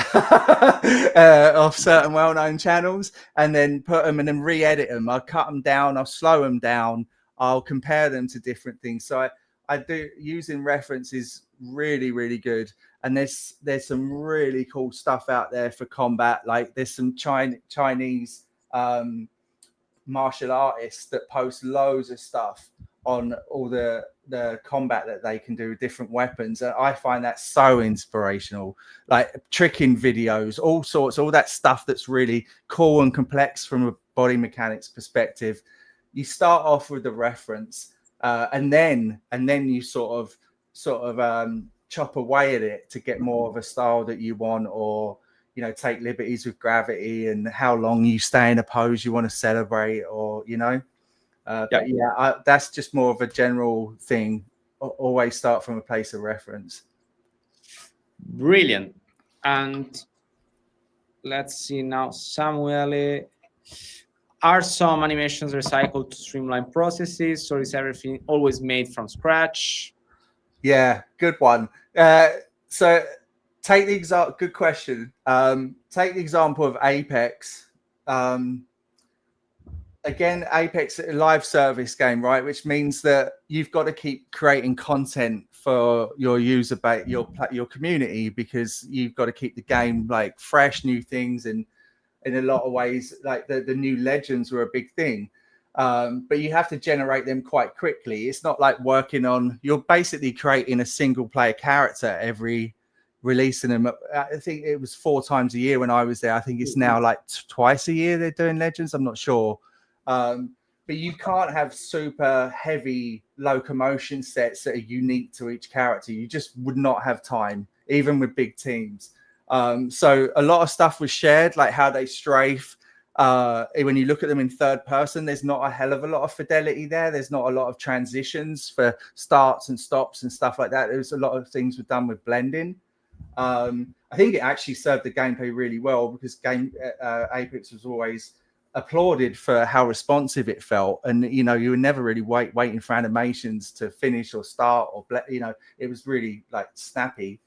of certain well-known channels, and then put them and then re-edit them. I'll cut them down, I'll slow them down, I'll compare them to different things. So I do, using references really, really good. And there's some really cool stuff out there for combat. Like there's some Chinese martial artists that post loads of stuff on all the combat that they can do with different weapons, and I find that so inspirational. Like tricking videos, all sorts, all that stuff that's really cool and complex from a body mechanics perspective. You start off with the reference, and then you sort of chop away at it to get more of a style that you want, or, you know, take liberties with gravity and how long you stay in a pose you want to celebrate, or, you know. But yeah, that's just more of a general thing. Always start from a place of reference. Brilliant. And let's see now, Samuele. Are some animations recycled to streamline processes, or is everything always made from scratch? Yeah, good one. So take the example. Good question. Take the example of Apex. Again, Apex is a live service game, right? Which means that you've got to keep creating content for your user base, your community, because you've got to keep the game like fresh, new things, and in a lot of ways, like the new legends were a big thing. But you have to generate them quite quickly. It's not like working on, you're basically creating a single player character every releasing them. I think it was 4 times a year when I was there. I think it's now like twice a year they're doing legends. I'm not sure. But you can't have super heavy locomotion sets that are unique to each character. You just would not have time, even with big teams. So a lot of stuff was shared, like how they strafe. When you look at them in third person, there's not a hell of a lot of fidelity there. There's not a lot of transitions for starts and stops and stuff like that. There's a lot of things were done with blending. I think it actually served the gameplay really well, because Apex was always applauded for how responsive it felt, and, you know, you were never really waiting for animations to finish or start, or, you know, it was really like snappy.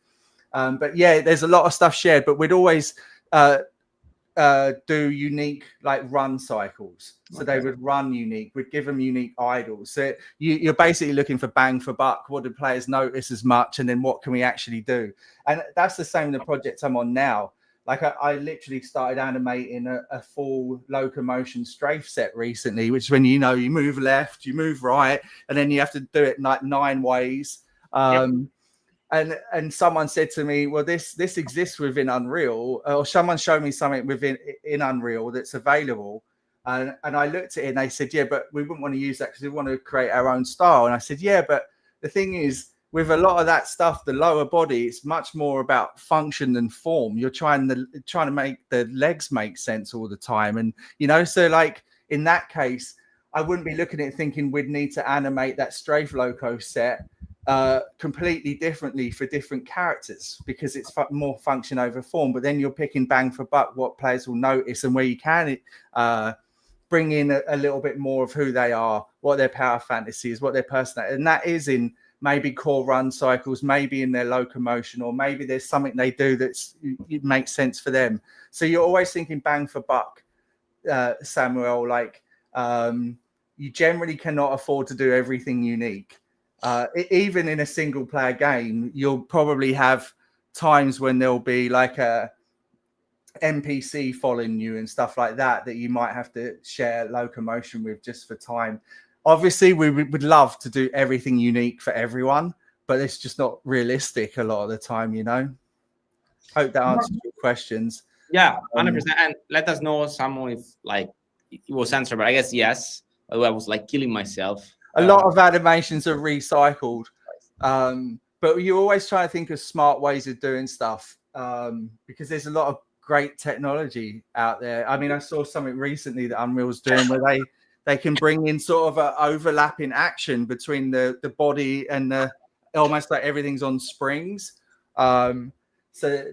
But yeah, there's a lot of stuff shared, but we'd always do unique like run cycles. So they would run unique. We'd give them unique idols. So you're basically looking for bang for buck. What do players notice as much? And then what can we actually do? And that's the same in the project I'm on now. Like I literally started animating a full locomotion strafe set recently, which is when, you know, you move left, you move right, and then you have to do it like 9 ways. And someone said to me, well, this exists within Unreal, or someone showed me something in Unreal that's available. And I looked at it and they said, yeah, but we wouldn't want to use that because we want to create our own style. And I said, yeah, but the thing is, with a lot of that stuff, the lower body, it's much more about function than form. You're trying to make the legs make sense all the time. And, you know, so like in that case, I wouldn't be looking at it thinking we'd need to animate that strafe loco set completely differently for different characters, because it's more function over form. But then you're picking bang for buck what players will notice, and where you can bring in a little bit more of who they are, what their power fantasy is, what their personality, and that is in maybe core run cycles, maybe in their locomotion, or maybe there's something they do it makes sense for them. So you're always thinking bang for buck, Samuel. Like you generally cannot afford to do everything unique. Even in a single player game, you'll probably have times when there'll be like a NPC following you and stuff like that you might have to share locomotion with just for time. Obviously, we would love to do everything unique for everyone, but it's just not realistic a lot of the time, you know. Hope that answers your questions. Yeah, 100%. And let us know, someone, if like it was answered, but I guess yes. Otherwise, I was like killing myself. A lot of animations are recycled, but you always try to think of smart ways of doing stuff, because there's a lot of great technology out there. I mean, I saw something recently that Unreal's doing where they can bring in sort of an overlapping action between the body and almost like everything's on springs. So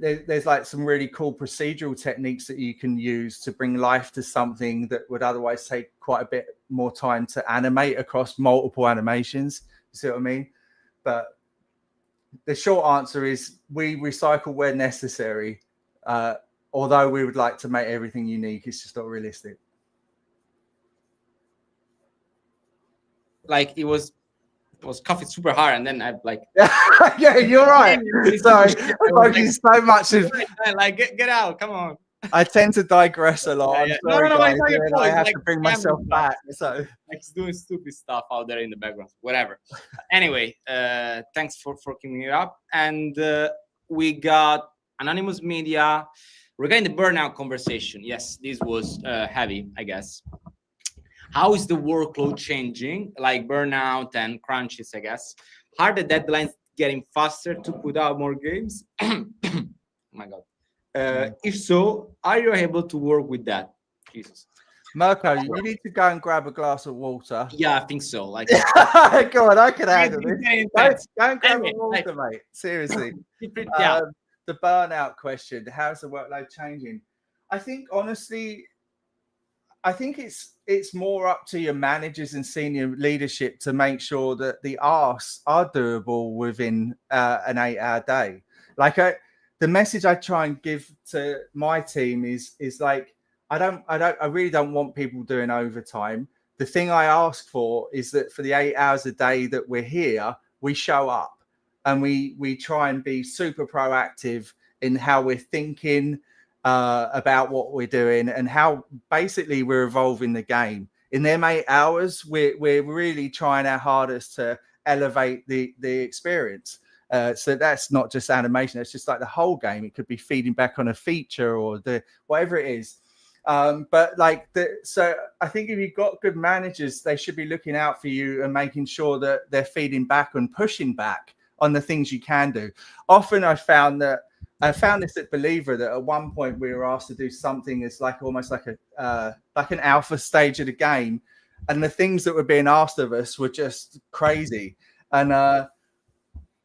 there's like some really cool procedural techniques that you can use to bring life to something that would otherwise take quite a bit more time to animate across multiple animations. You see what I mean? But the short answer is we recycle where necessary. Although we would like to make everything unique, it's just not realistic. Like it was coffee super hard, and then I like. Yeah, you're right. Sorry, I so much. Like get out, come on. I tend to digress a lot. Yeah. I'm sorry, No, guys. I have like to bring myself back. So like he's doing stupid stuff out there in the background. Whatever. Anyway, thanks for keeping it up. And we got Anonymous Media regarding the burnout conversation. Yes, this was heavy, I guess. How is the workload changing? Like burnout and crunches, I guess. Are the deadlines getting faster to put out more games? Oh my God. If so, are you able to work with that? Jesus. Marco, you need to go and grab a glass of water. Yeah, I think so. Like, go on, I can handle this. Go and grab a water, mate. Seriously. Yeah. The burnout question. How's the workload changing? I think honestly, it's more up to your managers and senior leadership to make sure that the asks are doable within an 8-hour day. Like the message I try and give to my team is like, I really don't want people doing overtime. The thing I ask for is that for the 8 hours a day that we're here, we show up and we try and be super proactive in how we're thinking about what we're doing and how basically we're evolving the game. In them 8 hours, we're really trying our hardest to elevate the experience. So that's not just animation; it's just like the whole game. It could be feeding back on a feature or whatever it is. But like so I think if you've got good managers, they should be looking out for you and making sure that they're feeding back and pushing back on the things you can do. Often I found this at Believer that at one point we were asked to do something as like almost like an alpha stage of the game, and the things that were being asked of us were just crazy. And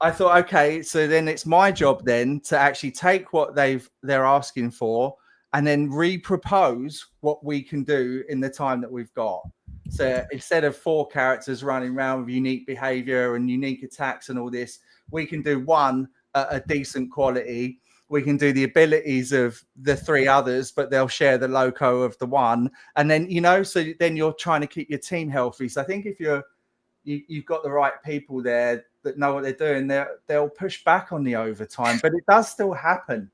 I thought, okay, so then it's my job then to actually take what they're asking for and then repropose what we can do in the time that we've got. So instead of 4 characters running around with unique behavior and unique attacks and all this, we can do one at a decent quality. We can do the abilities of the 3 others, but they'll share the loco of the one. And then, so then you're trying to keep your team healthy. So I think if you've got the right people there that know what they're doing, they'll push back on the overtime, but it does still happen.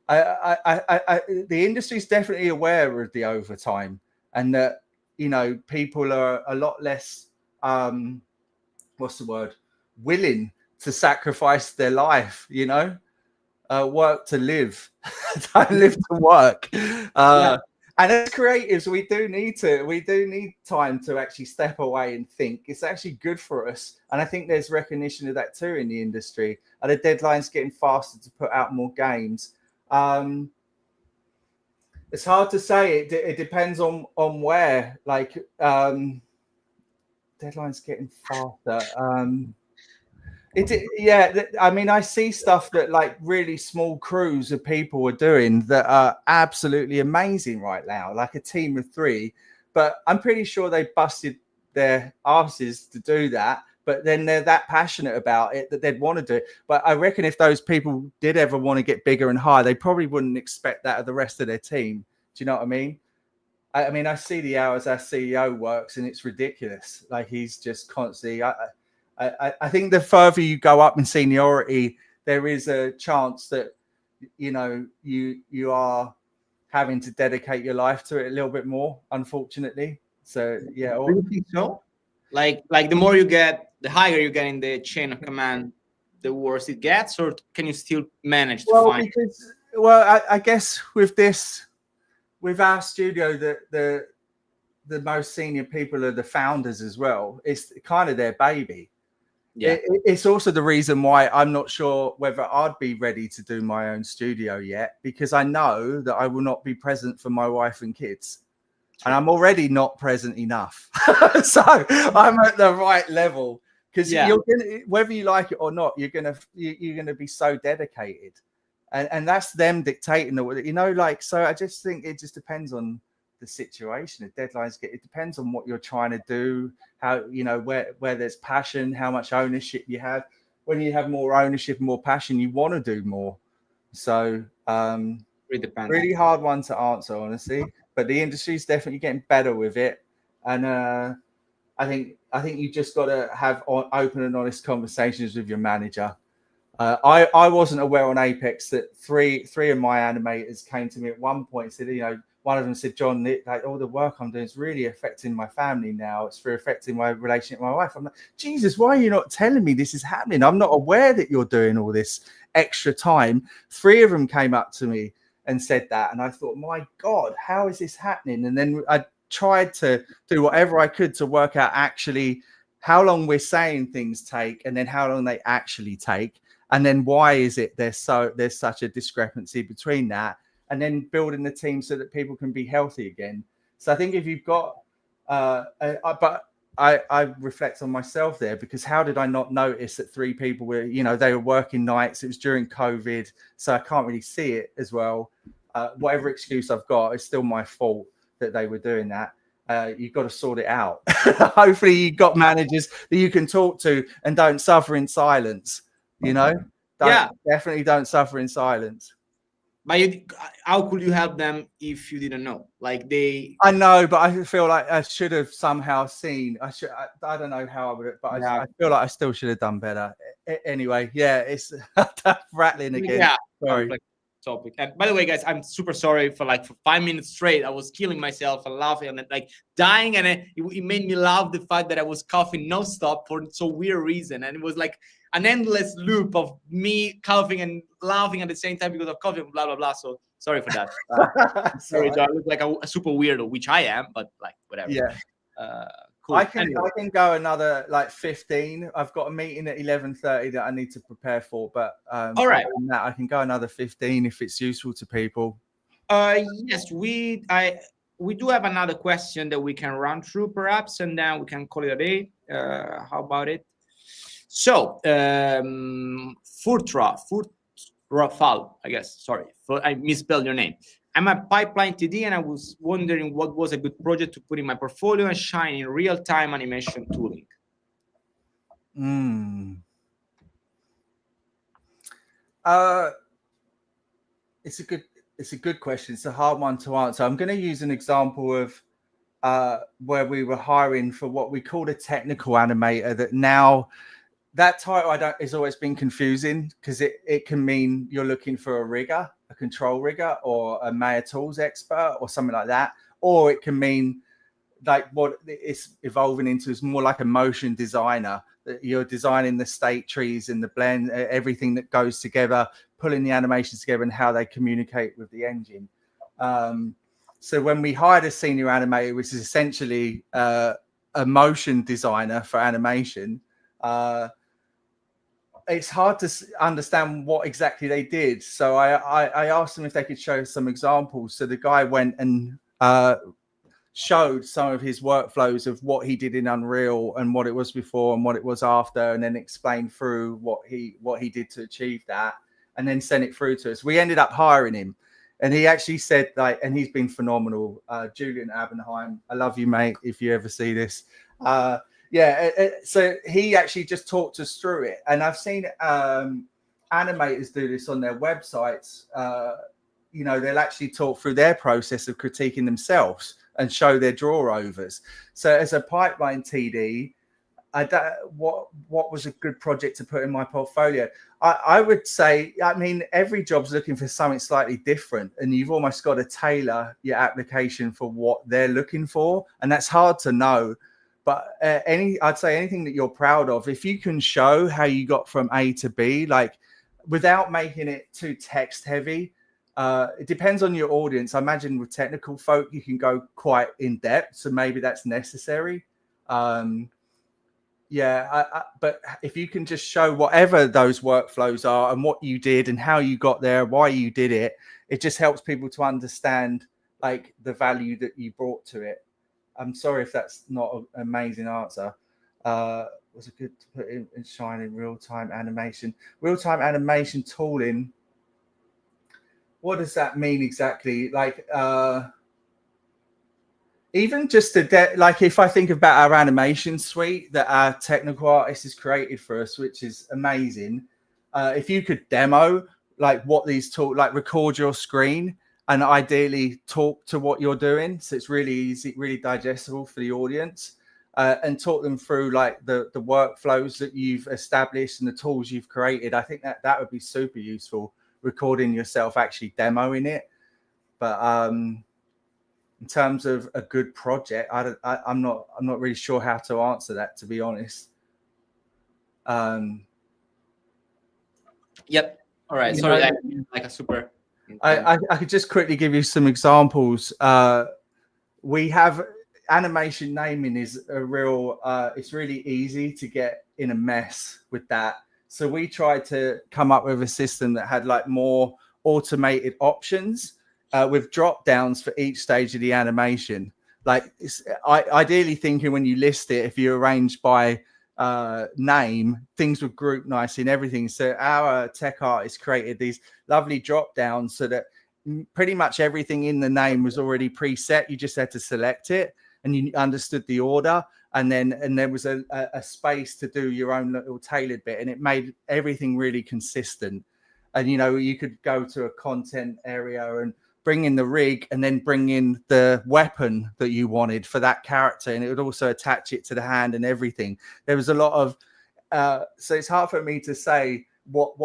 The industry's definitely aware of the overtime, and that people are a lot less willing to sacrifice their life. Work to live, don't live to work. And as creatives, we do need time to actually step away and think. It's actually good for us, and I think there's recognition of that too in the industry. And the deadline's getting faster to put out more games. It's hard to say. It depends on where. Like deadline's getting faster. I mean, I see stuff that like really small crews of people are doing that are absolutely amazing right now, like a team of 3. But I'm pretty sure they busted their asses to do that. But then they're that passionate about it that they'd want to do it. But I reckon if those people did ever want to get bigger and higher, they probably wouldn't expect that of the rest of their team. Do you know what I mean? I mean, I see the hours our CEO works, and it's ridiculous. Like he's just constantly. I think the further you go up in seniority, there is a chance that you are having to dedicate your life to it a little bit more, unfortunately. So yeah. Do you think so? Like the more you get, the higher you get in the chain of command, the worse it gets, or can you still manage to find? I guess with our studio, the most senior people are the founders as well. It's kind of their baby. Yeah. It's also the reason why I'm not sure whether I'd be ready to do my own studio yet, because I know that I will not be present for my wife and kids. And I'm already not present enough. So I'm at the right level, because you're gonna, whether you like it or not, you're gonna be so dedicated, and that's them dictating the, so I just think it just depends on the situation. The deadlines it depends on what you're trying to do, how, where there's passion, how much ownership you have. When you have more ownership and more passion, you want to do more. So really hard one to answer, honestly, but the industry is definitely getting better with it. And I think you just got to have open and honest conversations with your manager. I wasn't aware on Apex that three of my animators came to me at one point and said, one of them said, John, like, all the work I'm doing is really affecting my family now. It's really affecting my relationship with my wife. I'm like, Jesus, why are you not telling me this is happening? I'm not aware that you're doing all this extra time. 3 of them came up to me and said that. And I thought, my God, how is this happening? And then I tried to do whatever I could to work out actually how long we're saying things take, and then how long they actually take. And then why is it there's such a discrepancy between that, and then building the team so that people can be healthy again. So I think if you've got, but I reflect on myself there, because how did I not notice that 3 people were, they were working nights? It was during COVID, so I can't really see it as well. Whatever excuse I've got, it's still my fault that they were doing that. You've got to sort it out. Hopefully you've got managers that you can talk to and don't suffer in silence. Definitely don't suffer in silence. But how could you help them if you didn't know? I know, but I feel like I should have somehow seen. I don't know how I would, but I feel like I still should have done better. Anyway, it's rattling again. Yeah, sorry. Topic. And by the way, guys, I'm super sorry for 5 minutes straight. I was killing myself and laughing and dying, and it made me laugh the fact that I was coughing non-stop for so weird reason, and it was like an endless loop of me coughing and laughing at the same time because of coughing, blah blah blah. So sorry for that. Sorry, John. I look like a super weirdo, which I am, but whatever. Yeah. Cool. I can go another 15. I've got a meeting at 11:30 that I need to prepare for, but all right, that I can go another 15 if it's useful to people. Yes, we do have another question that we can run through perhaps, and then we can call it a day. How about it? So Furtrafal, I guess. Sorry, I misspelled your name. I'm a pipeline TD, and I was wondering what was a good project to put in my portfolio and shine in real-time animation tooling. It's a good question. It's a hard one to answer. I'm going to use an example of where we were hiring for what we called a technical animator. That now, that title has always been confusing, because it can mean you're looking for a rigger, a control rigger, or a Maya tools expert, or something like that, or it can mean what it's evolving into is more like a motion designer. That you're designing the state trees and the blend, everything that goes together, pulling the animations together and how they communicate with the engine. So when we hired a senior animator, which is essentially a motion designer for animation, it's hard to understand what exactly they did. So I asked them if they could show some examples. So the guy went and showed some of his workflows of what he did in Unreal and what it was before and what it was after, and then explained through what he did to achieve that, and then sent it through to us. We ended up hiring him, and he actually said, and he's been phenomenal. Julian Abenheim, I love you, mate, if you ever see this. So he actually just talked us through it, and I've seen animators do this on their websites. They'll actually talk through their process of critiquing themselves and show their draw overs. So as a pipeline TD, what was a good project to put in my portfolio? I would say, every job's looking for something slightly different, and you've almost got to tailor your application for what they're looking for, and that's hard to know. But I'd say anything that you're proud of, if you can show how you got from A to B, without making it too text heavy. It depends on your audience. I imagine with technical folk, you can go quite in depth, so maybe that's necessary. But if you can just show whatever those workflows are and what you did and how you got there, why you did it, it just helps people to understand like the value that you brought to it. I'm sorry if that's not an amazing answer. Was it good to put in shine in real-time animation? Real-time animation tooling. What does that mean exactly? Like, even just like if I think about our animation suite that our technical artist has created for us, which is amazing. If you could demo like what these talk, like record your screen and ideally talk to what you're doing, so it's really easy, really digestible for the audience, and talk them through like the workflows that you've established and the tools you've created. I think that would be super useful. Recording yourself actually demoing it, but in terms of a good project, I'm not really sure how to answer that, to be honest. Yep. All right. Sorry, like a super. I could just quickly give you some examples. We have animation naming is a real. It's really easy to get in a mess with that. So we tried to come up with a system that had like more automated options with drop downs for each stage of the animation. Like ideally thinking when you list it, if you arrange by name, things would group nicely and everything. So our tech artist created these lovely drop downs so that pretty much everything in the name was already preset. You just had to select it and you understood the order. And there was a space to do your own little tailored bit, and it made everything really consistent. And you could go to a content area and bring in the rig, and then bring in the weapon that you wanted for that character, and it would also attach it to the hand and everything. There was a lot of so it's hard for me to say what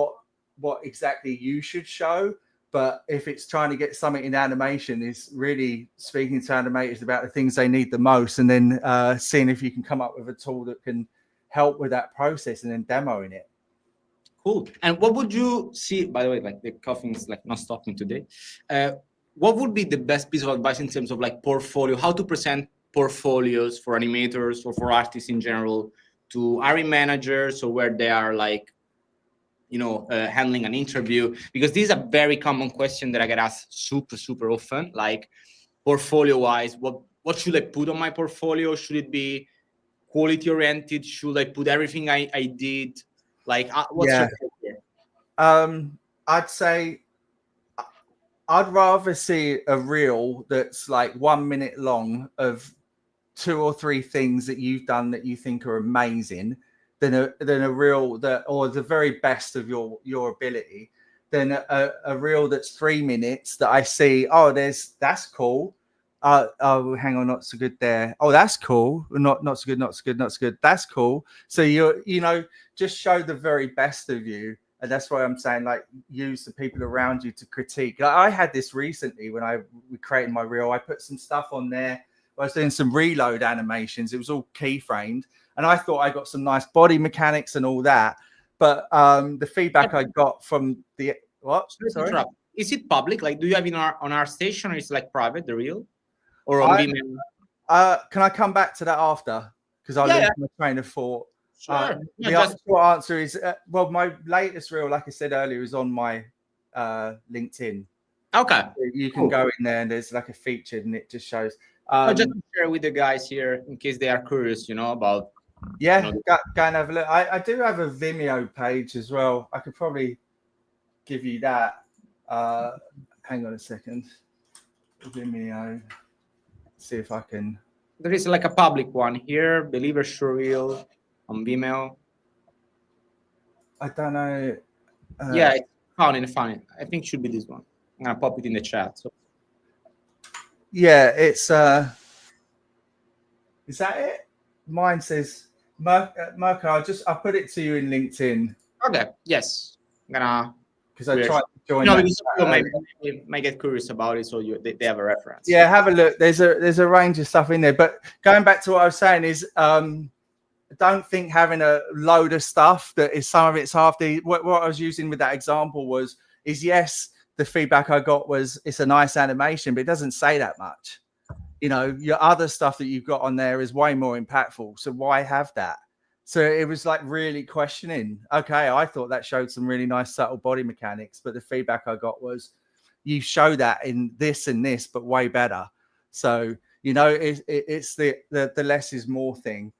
exactly you should show. But if it's trying to get something in animation, is really speaking to animators about the things they need the most, and then seeing if you can come up with a tool that can help with that process, and then demoing it. Cool. And what would you see? By the way, like the coughing is like not stopping today. What would be the best piece of advice in terms of like portfolio? How to present portfolios for animators or for artists in general to hiring managers, or where they are like, handling an interview? Because this is a very common question that I get asked super often. Like, portfolio wise, what should I put on my portfolio? Should it be quality oriented? Should I put everything I did? Like, what's your opinion? I'd say I'd rather see a reel that's like 1 minute long of 2 or 3 things that you've done that you think are amazing, than a reel that, or the very best of your ability, than a reel that's 3 minutes that I see, that's cool. Oh, hang on, not so good there. Oh, that's cool. Not so good. That's cool. So just show the very best of you. And that's why I'm saying, like, use the people around you to critique. Like, I had this recently when we created my reel. I put some stuff on there. I was doing some reload animations. It was all keyframed. And I thought I got some nice body mechanics and all that. But the feedback I got from the... What? Sorry? Is it public? Like, do you have on our station, or is it like private, the reel? Or on Vimeo? Can I come back to that after? Because I lose my train of thought. Sure. The short answer is, my latest reel, like I said earlier, is on my LinkedIn. Okay. You can go in there and there's like a featured, and it just shows. Just to share with the guys here in case they are curious, about. Yeah, go and have a look. I do have a Vimeo page as well. I could probably give you that. Hang on a second. Vimeo. See if I can. There is like a public one here, Believer Surreal on Vimeo. I don't know. Yeah, it's fine. I think it should be this one. I'm gonna pop it in the chat. So. Yeah, it's is that it? Mine says Mirko. I put it to you in LinkedIn. Okay. Yes. I'm gonna, because I tried to join. They might get curious about it, so they have a reference. Yeah, have a look. There's a range of stuff in there. But going back to what I was saying is, I don't think having a load of stuff that is, some of it's half the. What I was using with that example is yes, the feedback I got was it's a nice animation, but it doesn't say that much. Your other stuff that you've got on there is way more impactful. So why have that? So it was like really questioning. Okay, I thought that showed some really nice subtle body mechanics, but the feedback I got was you show that in this and this, but way better. So, you know, it's the less is more thing.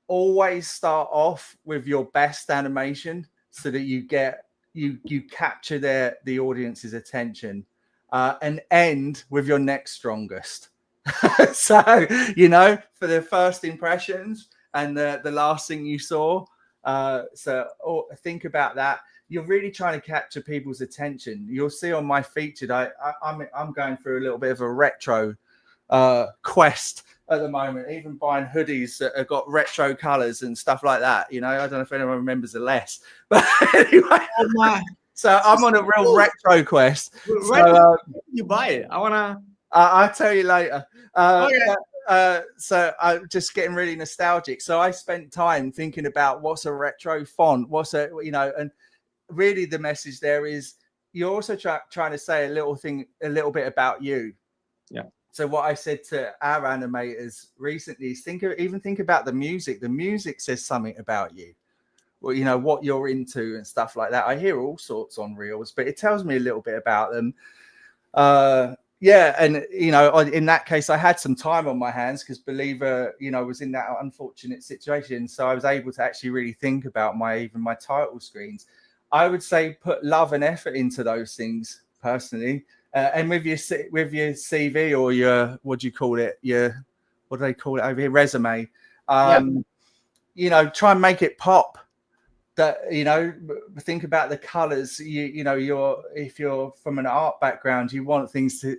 Always start off with your best animation so that you capture the audience's attention, and end with your next strongest. So, you know, for the first impressions and the last thing you saw. Think about that. You're really trying to capture people's attention. You'll see on my featured, I'm going through a little bit of a retro quest at the moment, even buying hoodies that have got retro colors and stuff like that. You know, I don't know if anyone remembers the less, but anyway. Oh my. So I'm on a real retro quest. So, you buy it? I wanna. I'll tell you later. So I'm just getting really nostalgic. So I spent time thinking about what's a retro font, and really the message there is you're also trying to say a little bit about you. Yeah. So what I said to our animators recently is think about the music. The music says something about you. Well, you know, what you're into and stuff like that. I hear all sorts on reels, but it tells me a little bit about them. Yeah, and you know, in that case, I had some time on my hands because Believer, you know, was in that unfortunate situation, so I was able to actually really think about my title screens. I would say put love and effort into those things personally, and with your CV or your what do they call it over here, resume. You know, try and make it pop. That, you know, think about the colors. If you're from an art background, you want things to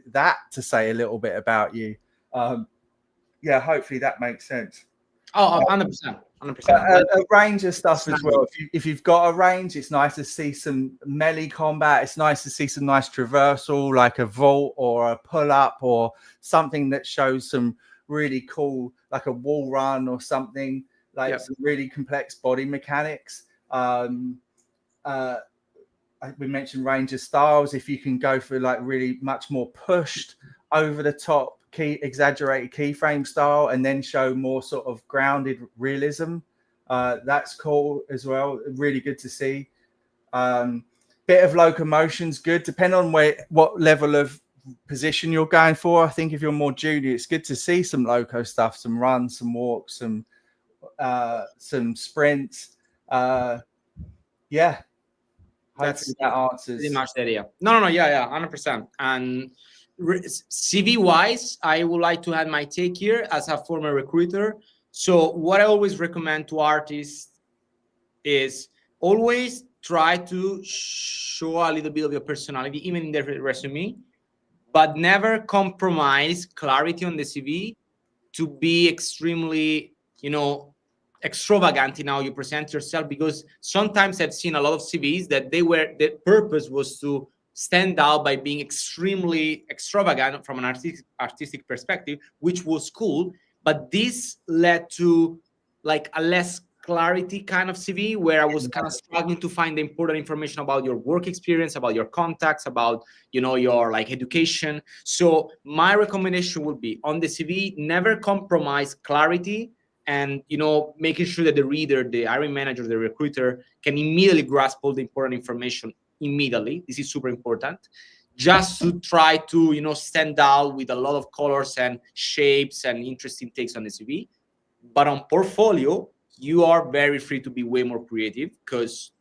say a little bit about you. Hopefully that makes sense. Oh, 100%. A range of stuff as well. If you've got a range, it's nice to see some melee combat. It's nice to see some nice traversal, like a vault or a pull up or something that shows some really cool, like a wall run or something, like some really complex body mechanics. We mentioned Ranger styles. If you can go for like really much more pushed, over the top, exaggerated keyframe style, and then show more sort of grounded realism, that's cool as well. Really good to see. Bit of locomotion's good, depending on what level of position you're going for. I think if you're more junior, it's good to see some loco stuff, some runs, some walks, some sprints. That's that answers pretty much the idea. No, 100%. And CV wise, I would like to add my take here as a former recruiter. So what I always recommend to artists is always try to show a little bit of your personality, even in their resume, but never compromise clarity on the CV to be extremely, extravagant in how you present yourself, because sometimes I've seen a lot of CVs that the purpose was to stand out by being extremely extravagant from an artistic perspective, which was cool, but this led to like a less clarity kind of CV, where I was kind of struggling to find the important information about your work experience, about your contacts, about your like education. So my recommendation would be on the CV, never compromise clarity, and making sure that the reader, the hiring manager, the recruiter can immediately grasp all the important information immediately. This is super important. Just to try to stand out with a lot of colors and shapes and interesting takes on the CV. But on portfolio, you are very free to be way more creative, because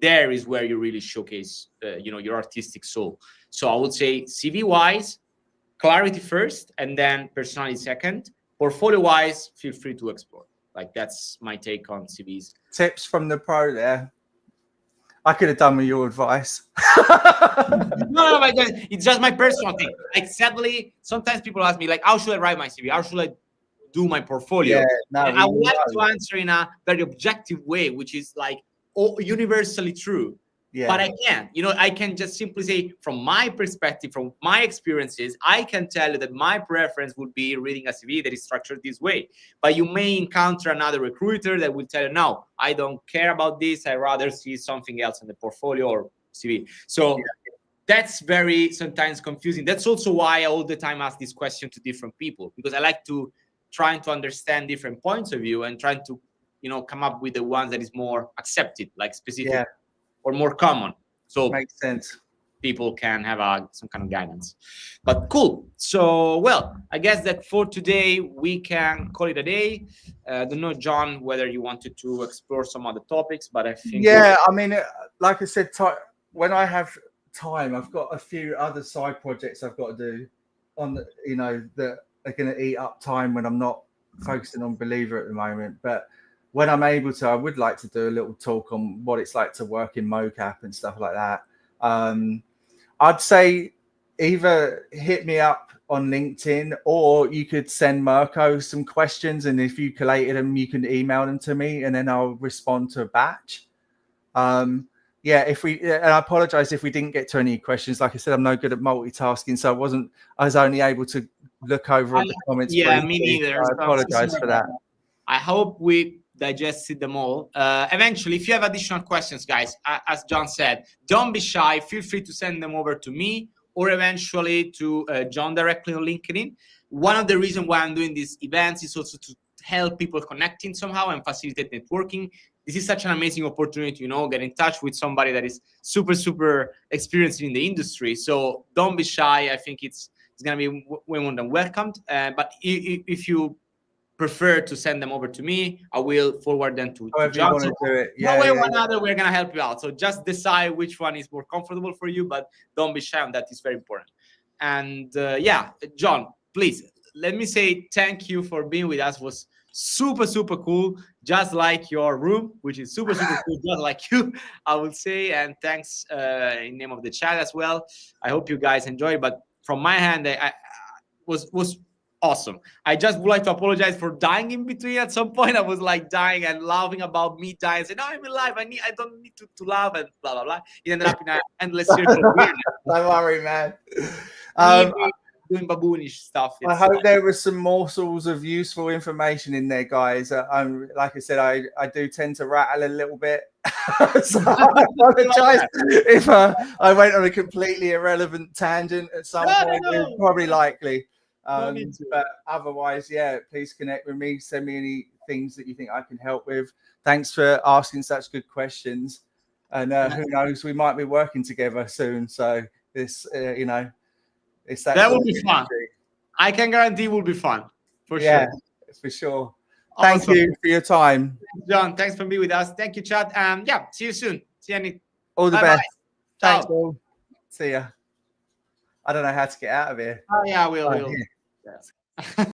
there is where you really showcase your artistic soul. So I would say CV wise, clarity first, and then personality second. Portfolio wise, feel free to explore. Like, that's my take on CVs. Tips from the pro there. I could have done with your advice. No, it's just my personal thing. Like, sadly, sometimes people ask me, like, how should I write my CV? How should I do my portfolio? And I would like to answer in a very objective way, which is like universally true. Yeah. But I can't. I can just simply say, from my perspective, from my experiences, I can tell you that my preference would be reading a CV that is structured this way. But you may encounter another recruiter that will tell you, no, I don't care about this. I rather see something else in the portfolio or CV. So that's very sometimes confusing. That's also why I all the time ask this question to different people, because I like to trying to understand different points of view and trying to, come up with the ones that is more accepted, like specific. Yeah. Or more common. So makes sense. people can have some kind of guidance. But cool. So, well, I guess that for today we can call it a day. I don't know, John, whether you wanted to explore some other topics, but I think I mean, like I said, when I have time, I've got a few other side projects I've got to do on the, that are going to eat up time when I'm not focusing on Believer at the moment. But when I'm able to, I would like to do a little talk on what it's like to work in mocap and stuff like that. I'd say either hit me up on LinkedIn, or you could send Mirko some questions, and if you collated them, you can email them to me, and then I'll respond to a batch. And I apologize if we didn't get to any questions. Like I said, I'm no good at multitasking, so I was only able to look over the comments. Yeah, briefly, me neither. so I apologize for that. I hope we digested them all. Eventually, if you have additional questions, guys, as John said, don't be shy. Feel free to send them over to me, or eventually to John directly on LinkedIn. One of the reasons why I'm doing these events is also to help people connecting somehow and facilitate networking. This is such an amazing opportunity, get in touch with somebody that is super, super experienced in the industry. So don't be shy. I think it's going to be way more than welcomed. But if you prefer to send them over to me, I will forward them to John. You want to do it. One way or another, we're going to help you out. So just decide which one is more comfortable for you, but don't be shy on that. It's very important. And John, please, let me say thank you for being with us. It was super, super cool. Just like your room, which is super, super cool, just like you, I would say. And thanks in name of the chat as well. I hope you guys enjoyed. But from my hand, I was awesome. I just would like to apologize for dying in between. At some point, I was like dying and laughing about me dying. Saying, "No, I'm alive. I don't need to laugh," and blah blah blah. It ended up in an endless circle of weirdness. Don't worry, man. Doing baboonish stuff. I hope there was some morsels of useful information in there, guys. Like I said, I do tend to rattle a little bit. So I apologize if I went on a completely irrelevant tangent at some point. No. It's probably likely. But otherwise, please connect with me. Send me any things that you think I can help with. Thanks for asking such good questions. And who knows, we might be working together soon. So this, it's that will be fun. I can guarantee it will be fun for sure. Yeah, for sure. Thank you for your time, John. Thanks for being with us. Thank you, chat. See you soon. See you, Nick. All the best. Thanks, Ciao. all. See ya. I don't know how to get out of here. Oh yeah, we'll. Yes.